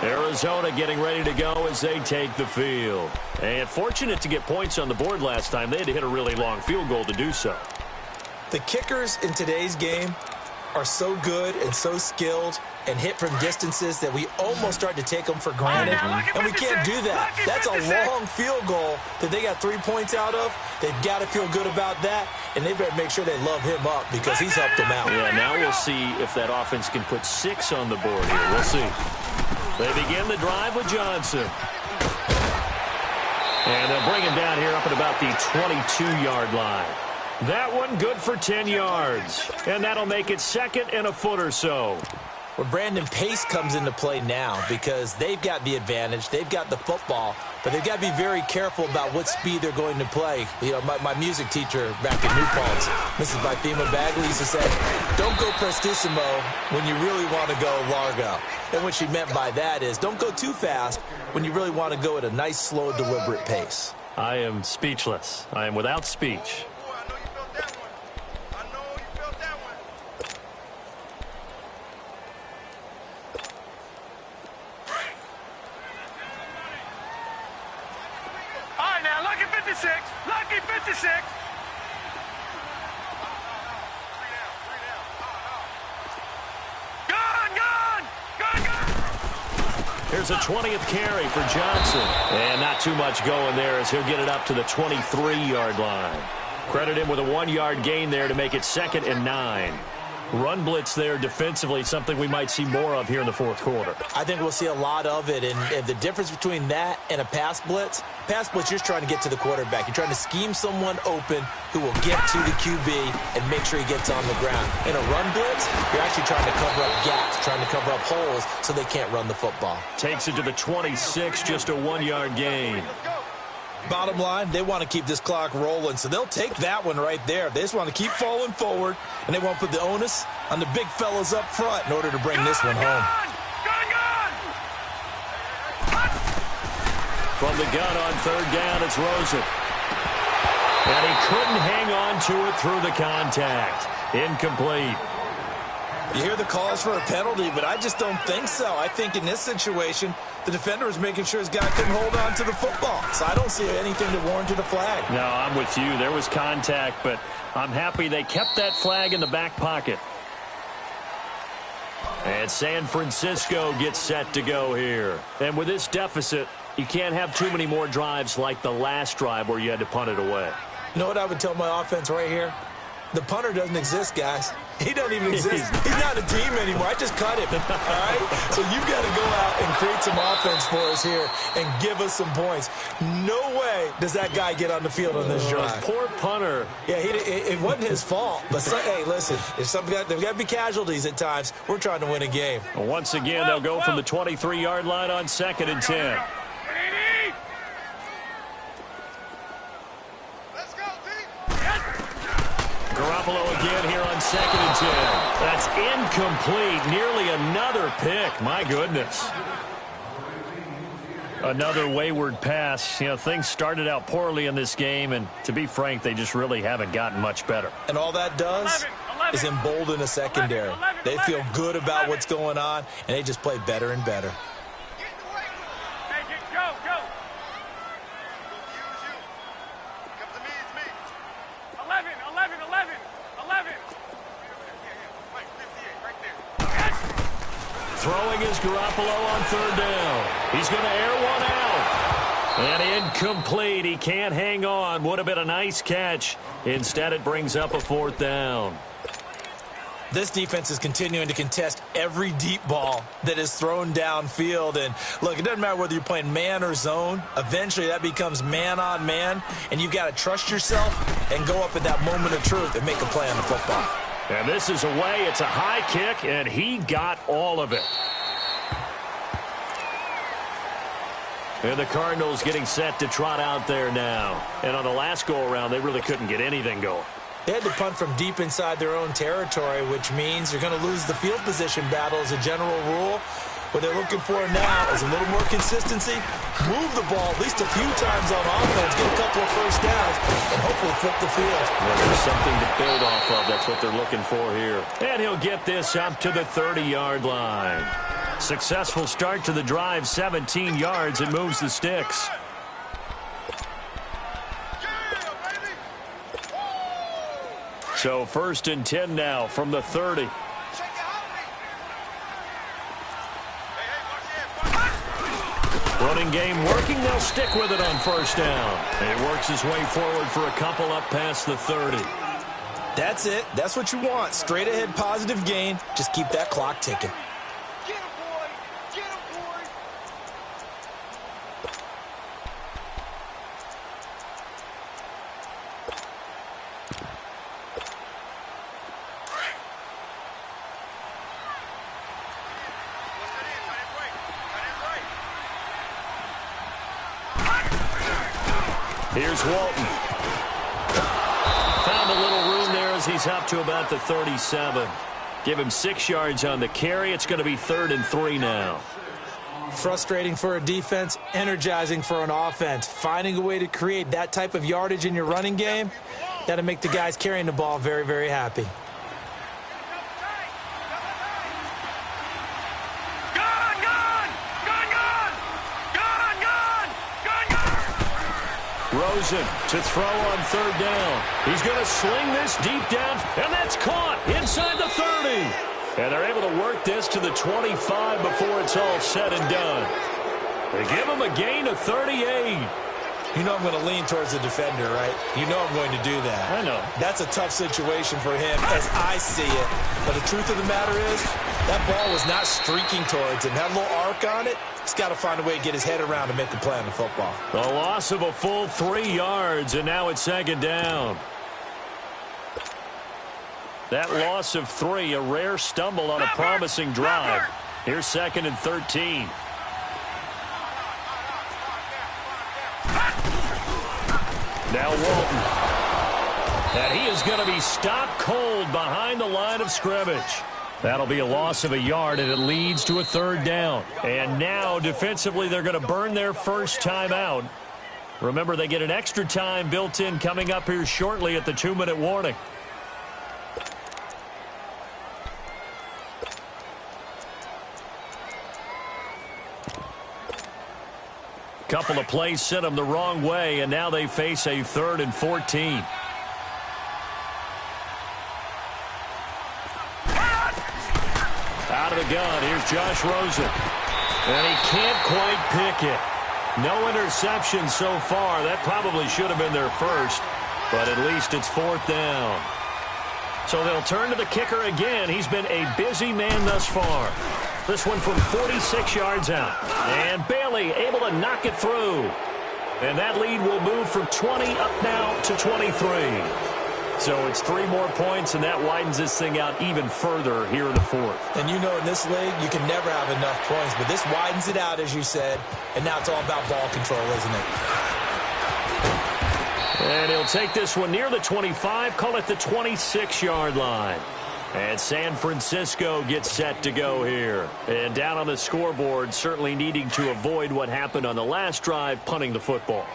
Speaker 1: Arizona getting ready to go as they take the field. And fortunate to get points on the board last time. They had to hit a really long field goal to do so.
Speaker 4: The kickers in today's game are so good and so skilled and hit from distances that we almost start to take them for granted, and we can't do that. That's a long field goal that they got 3 points out of. They've got to feel good about that, and they better make sure they love him up because he's helped them out.
Speaker 1: Yeah, now we'll see if that offense can put 6 on the board here. We'll see. They begin the drive with Johnson. And they'll bring him down here up at about the 22-yard line. That one good for 10 yards. And that'll make it 2nd and a foot or so.
Speaker 2: Well, Brandon, pace comes into play now because they've got the advantage. They've got the football, but they've got to be very careful about what speed they're going to play. You know, my music teacher back in New Paltz, Mrs. Bifema Bagley, used to say, don't go prestissimo when you really want to go largo. And what she meant by that is don't go too fast when you really want to go at a nice, slow, deliberate pace.
Speaker 1: I am speechless. I am without speech.
Speaker 3: Lucky 56.
Speaker 1: Here's a 20th carry for Johnson. And not too much going there as he'll get it up to the 23-yard line. Credit him with a 1-yard gain there to make it 2nd and 9. Run blitz there defensively, something we might see more of here in the fourth quarter.
Speaker 2: I think we'll see a lot of it, and the difference between that and a pass blitz, you're just trying to get to the quarterback. You're trying to scheme someone open who will get to the QB and make sure he gets on the ground. In a run blitz, you're actually trying to cover up gaps, trying to cover up holes so they can't run the football.
Speaker 1: Takes it to the 26, just a 1-yard gain.
Speaker 4: Bottom line, they want to keep this clock rolling, so they'll take that one right there. They just want to keep falling forward, and they won't put the onus on the big fellas up front in order to bring this one home.
Speaker 1: From the gun on 3rd down, it's Rosen. And he couldn't hang on to it through the contact. Incomplete.
Speaker 4: You hear the calls for a penalty, but I just don't think so. I think in this situation, the defender was making sure his guy couldn't hold on to the football. So I don't see anything to warrant a flag.
Speaker 1: No, I'm with you. There was contact, but I'm happy they kept that flag in the back pocket. And San Francisco gets set to go here. And with this deficit, you can't have too many more drives like the last drive where you had to punt it away.
Speaker 4: You know what I would tell my offense right here? The punter doesn't exist, guys. He doesn't even exist. He's not a team anymore. I just cut him, all right? So you've got to go out and create some offense for us here and give us some points. No way does that guy get on the field on this drive.
Speaker 1: Poor punter.
Speaker 4: Yeah, it wasn't his fault. But, hey, listen, there's got to be casualties at times. We're trying to win a game.
Speaker 1: Once again, they'll go from the 23-yard line on 2nd and 10. Garoppolo again here on 2nd and 10. That's incomplete. Nearly another pick. My goodness. Another wayward pass. You know, things started out poorly in this game, and to be frank, they just really haven't gotten much better.
Speaker 4: And all that does is embolden a secondary. They feel good about what's going on, and they just play better and better.
Speaker 1: Throwing is Garoppolo on 3rd down. He's going to air one out. And incomplete. He can't hang on. Would have been a nice catch. Instead, it brings up a 4th down.
Speaker 4: This defense is continuing to contest every deep ball that is thrown downfield. And, look, it doesn't matter whether you're playing man or zone. Eventually, that becomes man on man. And you've got to trust yourself and go up at that moment of truth and make a play on the football.
Speaker 1: And this is away. It's a high kick, and he got all of it. And the Cardinals getting set to trot out there now. And on the last go-around, they really couldn't get anything going.
Speaker 4: They had to punt from deep inside their own territory, which means you're going to lose the field position battle as a general rule. What they're looking for now is a little more consistency, move the ball at least a few times on offense, get a couple of first downs, and hopefully flip the field.
Speaker 1: Well, there's something to build off of. That's what they're looking for here. And he'll get this up to the 30-yard line. Successful start to the drive, 17 yards, and moves the sticks. So 1st and 10 now from the 30. Running game working. They'll stick with it on first down. And he works his way forward for a couple up past the 30.
Speaker 4: That's it. That's what you want. Straight ahead positive gain. Just keep that clock ticking.
Speaker 3: Get him, boy! Get him, boy! What's that in? Tight end right. Tight end right.
Speaker 1: Here's Walton. Found a little room there as he's up to about the 37. Give him 6 yards on the carry. It's going to be 3rd and 3 now.
Speaker 2: Frustrating for a defense, energizing for an offense. Finding a way to create that type of yardage in your running game, that'll make the guys carrying the ball very, very happy.
Speaker 1: Rosen to throw on 3rd down. He's going to sling this deep down, and that's caught inside the 30. And they're able to work this to the 25 before it's all said and done. They give him a gain of 38.
Speaker 4: You know I'm going to lean towards the defender, right? You know I'm going to do that.
Speaker 1: I know.
Speaker 4: That's a tough situation for him as I see it. But the truth of the matter is, that ball was not streaking towards him. That little arc on it, he's got to find a way to get his head around and make a play on the football.
Speaker 1: A loss of a full 3 yards, and now it's 2nd down. That loss of 3, a rare stumble on a promising drive. Here's 2nd and 13. Now Walton. And he is going to be stopped cold behind the line of scrimmage. That'll be a loss of a yard, and it leads to a 3rd down. And now, defensively, they're going to burn their first time out. Remember, they get an extra time built in coming up here shortly at the 2-minute warning. Couple of plays sent them the wrong way, and now they face a 3rd and 14. Out of the gun, here's Josh Rosen. And he can't quite pick it. No interception so far. That probably should have been their first, but at least it's 4th down. So they'll turn to the kicker again. He's been a busy man thus far. This one from 46 yards out. And Bailey able to knock it through. And that lead will move from 20 up now to 23. So it's 3 more points, and that widens this thing out even further here in the 4th.
Speaker 4: And you know in this league, you can never have enough points, but this widens it out, as you said, and now it's all about ball control, isn't it?
Speaker 1: And he'll take this one near the 25, call it the 26-yard line. And San Francisco gets set to go here. And down on the scoreboard, certainly needing to avoid what happened on the last drive, punting the football.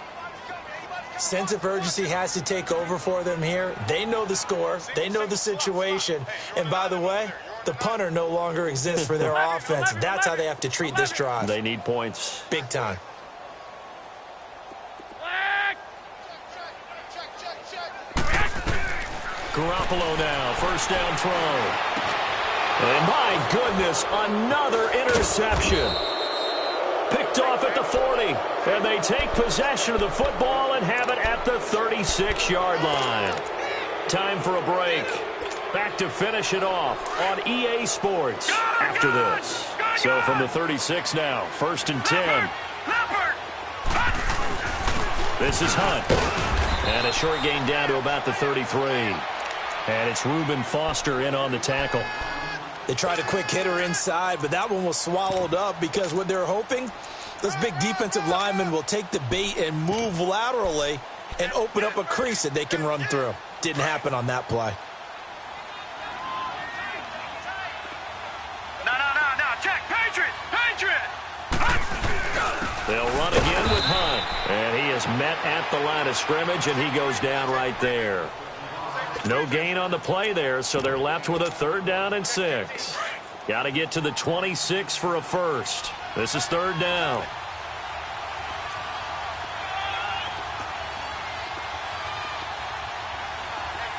Speaker 2: Sense of urgency has to take over for them here. They know the score. They know the situation. And by the way, the punter no longer exists for their offense. That's how they have to treat this drive.
Speaker 1: They need points.
Speaker 2: Big time.
Speaker 1: Garoppolo now, first down throw. And my goodness, another interception. Picked off at the 40. And they take possession of the football and have it at the 36-yard line. Time for a break. Back to finish it off on EA Sports after this. So from the 36 now, 1st and 10. This is Hunt. And a short gain down to about the 33. And it's Reuben Foster in on the tackle.
Speaker 4: They tried a quick hitter inside, but that one was swallowed up because what they're hoping, those big defensive linemen will take the bait and move laterally and open up a crease that they can run through. Didn't happen on that play.
Speaker 3: No. Check. Patriot.
Speaker 1: They'll run again with Hunt. And he is met at the line of scrimmage, and he goes down right there. No gain on the play there, so they're left with a 3rd down and 6. Got to get to the 26 for a first. This is 3rd down.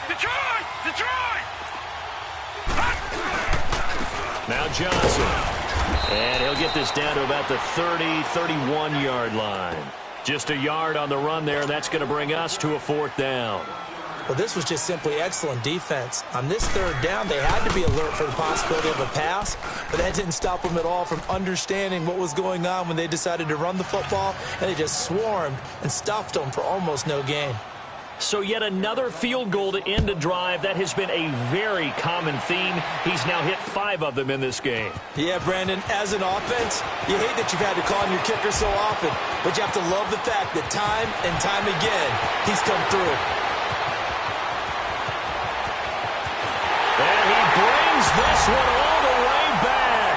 Speaker 3: Detroit!
Speaker 1: Now Johnson. And he'll get this down to about the 30, 31-yard line. Just a yard on the run there, and that's going to bring us to a 4th down.
Speaker 2: Well, this was just simply excellent defense. On this 3rd down, they had to be alert for the possibility of a pass, but that didn't stop them at all from understanding what was going on when they decided to run the football, and they just swarmed and stuffed them for almost no gain.
Speaker 1: So yet another field goal to end a drive. That has been a very common theme. He's now hit 5 of them in this game.
Speaker 2: Yeah, Brandon, as an offense, you hate that you've had to call on your kicker so often, but you have to love the fact that time and time again, he's come through.
Speaker 1: And he brings this one all the way back.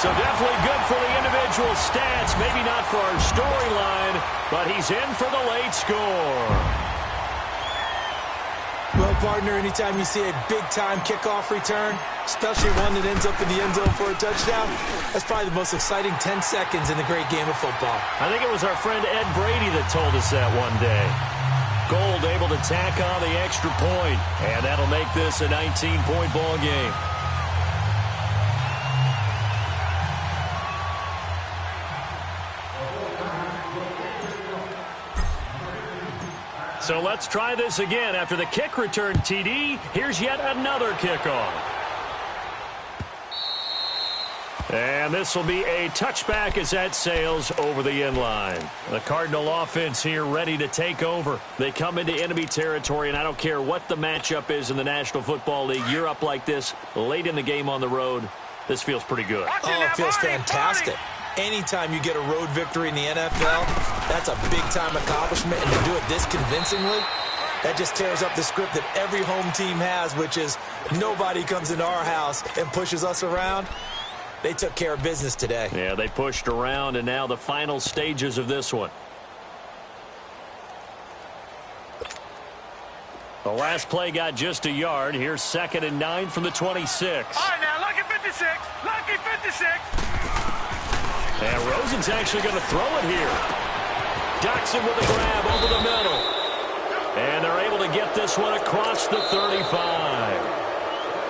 Speaker 1: So definitely good for the individual stats. Maybe not for our storyline, but he's in for the late score.
Speaker 2: Well, partner, anytime you see a big-time kickoff return, especially one that ends up in the end zone for a touchdown, that's probably the most exciting 10 seconds in the great game of football.
Speaker 1: I think it was our friend Ed Brady that told us that one day. Gold able to tack on the extra point, and that'll make this a 19-point ball game. So let's try this again. After the kick return TD, here's yet another kickoff. And this will be a touchback as that sails over the end line. The Cardinal offense here ready to take over. They come into enemy territory, and I don't care what the matchup is in the National Football League. You're up like this late in the game on the road. This feels pretty good.
Speaker 2: Oh, it feels fantastic. Anytime you get a road victory in the NFL, that's a big-time accomplishment, and to do it this convincingly, that just tears up the script that every home team has, which is nobody comes into our house and pushes us around. They took care of business today.
Speaker 1: Yeah, they pushed around, and now the final stages of this one. The last play got just a yard. Here's 2nd and 9 from the 26.
Speaker 3: All right, now, lucky 56. Lucky 56.
Speaker 1: And Rosen's actually going to throw it here. Doxson with a grab over the middle. And they're able to get this one across the 35.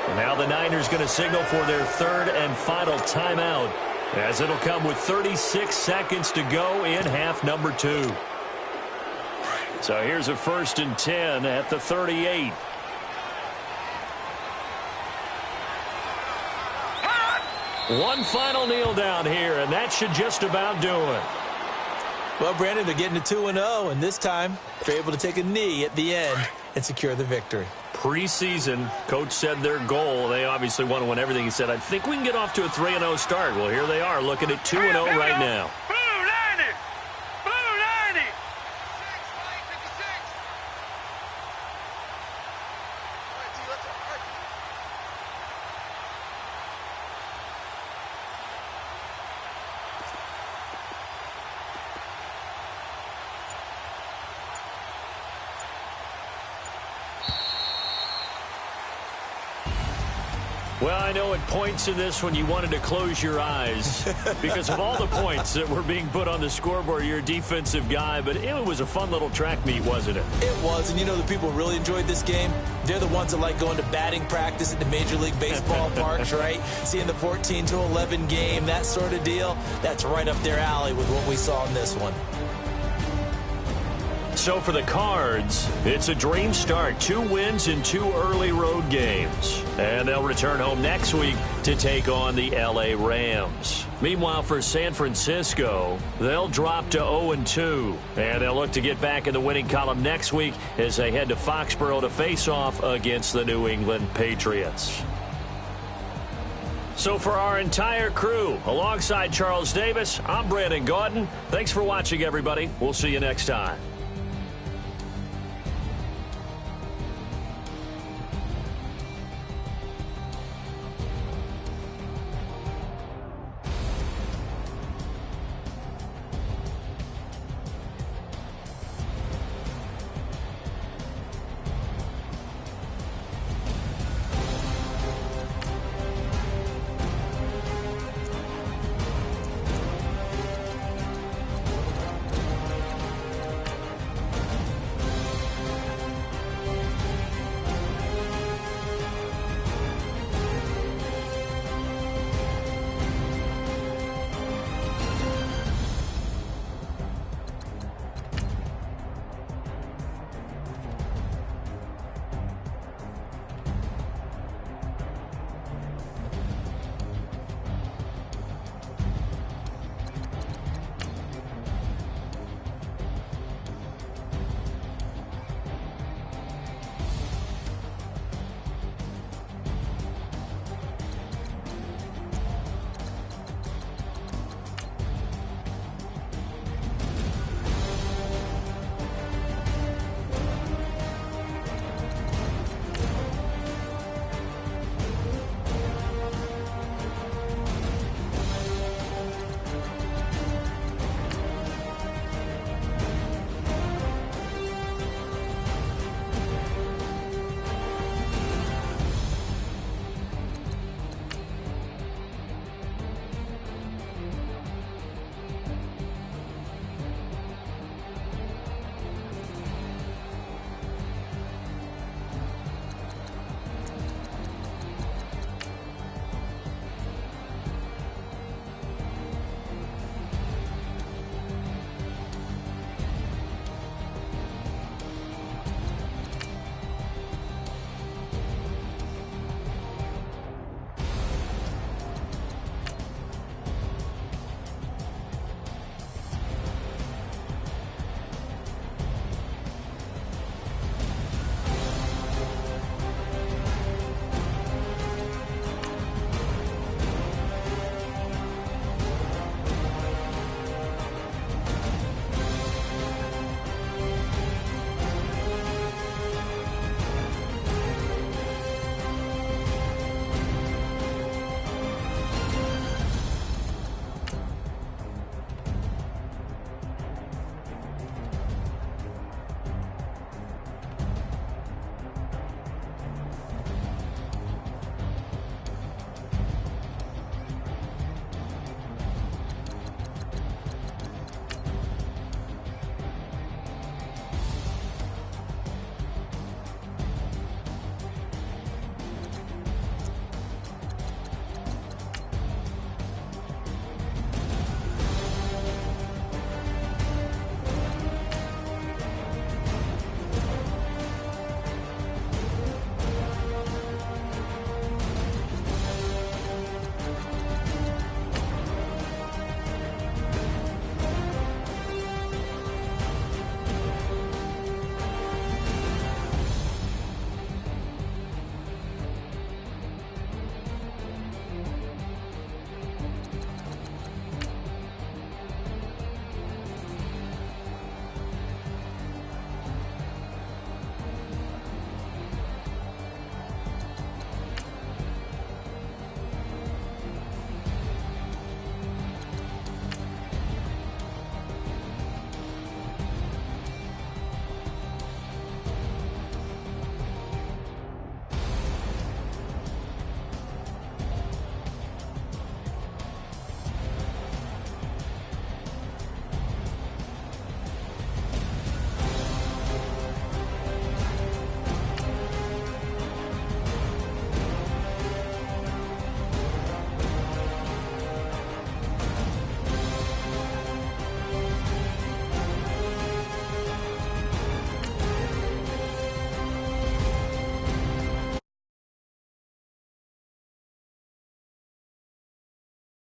Speaker 1: And now the Niners going to signal for their 3rd and final timeout, as it'll come with 36 seconds to go in half number 2. So here's a 1st and 10 at the 38. One final kneel down here, and that should just about do it.
Speaker 2: Well, Brandon, they're getting to 2-0, and this time they're able to take a knee at the end and secure the victory.
Speaker 1: Preseason, coach said their goal, they obviously want to win everything. He said, I think we can get off to a 3-0 start. Well, here they are looking at 2-0 right now.
Speaker 3: Blue 90. Blue 90.
Speaker 1: Well, I know at points in this one you wanted to close your eyes because of all the points that were being put on the scoreboard. You're a defensive guy, but it was a fun little track meet, wasn't it?
Speaker 2: It was, and you know the people who really enjoyed this game? They're the ones that like going to batting practice at the Major League Baseball parks, right? Seeing the 14-11 game, that sort of deal. That's right up their alley with what we saw in this one.
Speaker 1: So for the Cards, it's a dream start. 2 wins in 2 early road games. And they'll return home next week to take on the L.A. Rams. Meanwhile, for San Francisco, they'll drop to 0-2. And they'll look to get back in the winning column next week as they head to Foxborough to face off against the New England Patriots. So for our entire crew, alongside Charles Davis, I'm Brandon Gaudin. Thanks for watching, everybody. We'll see you next time.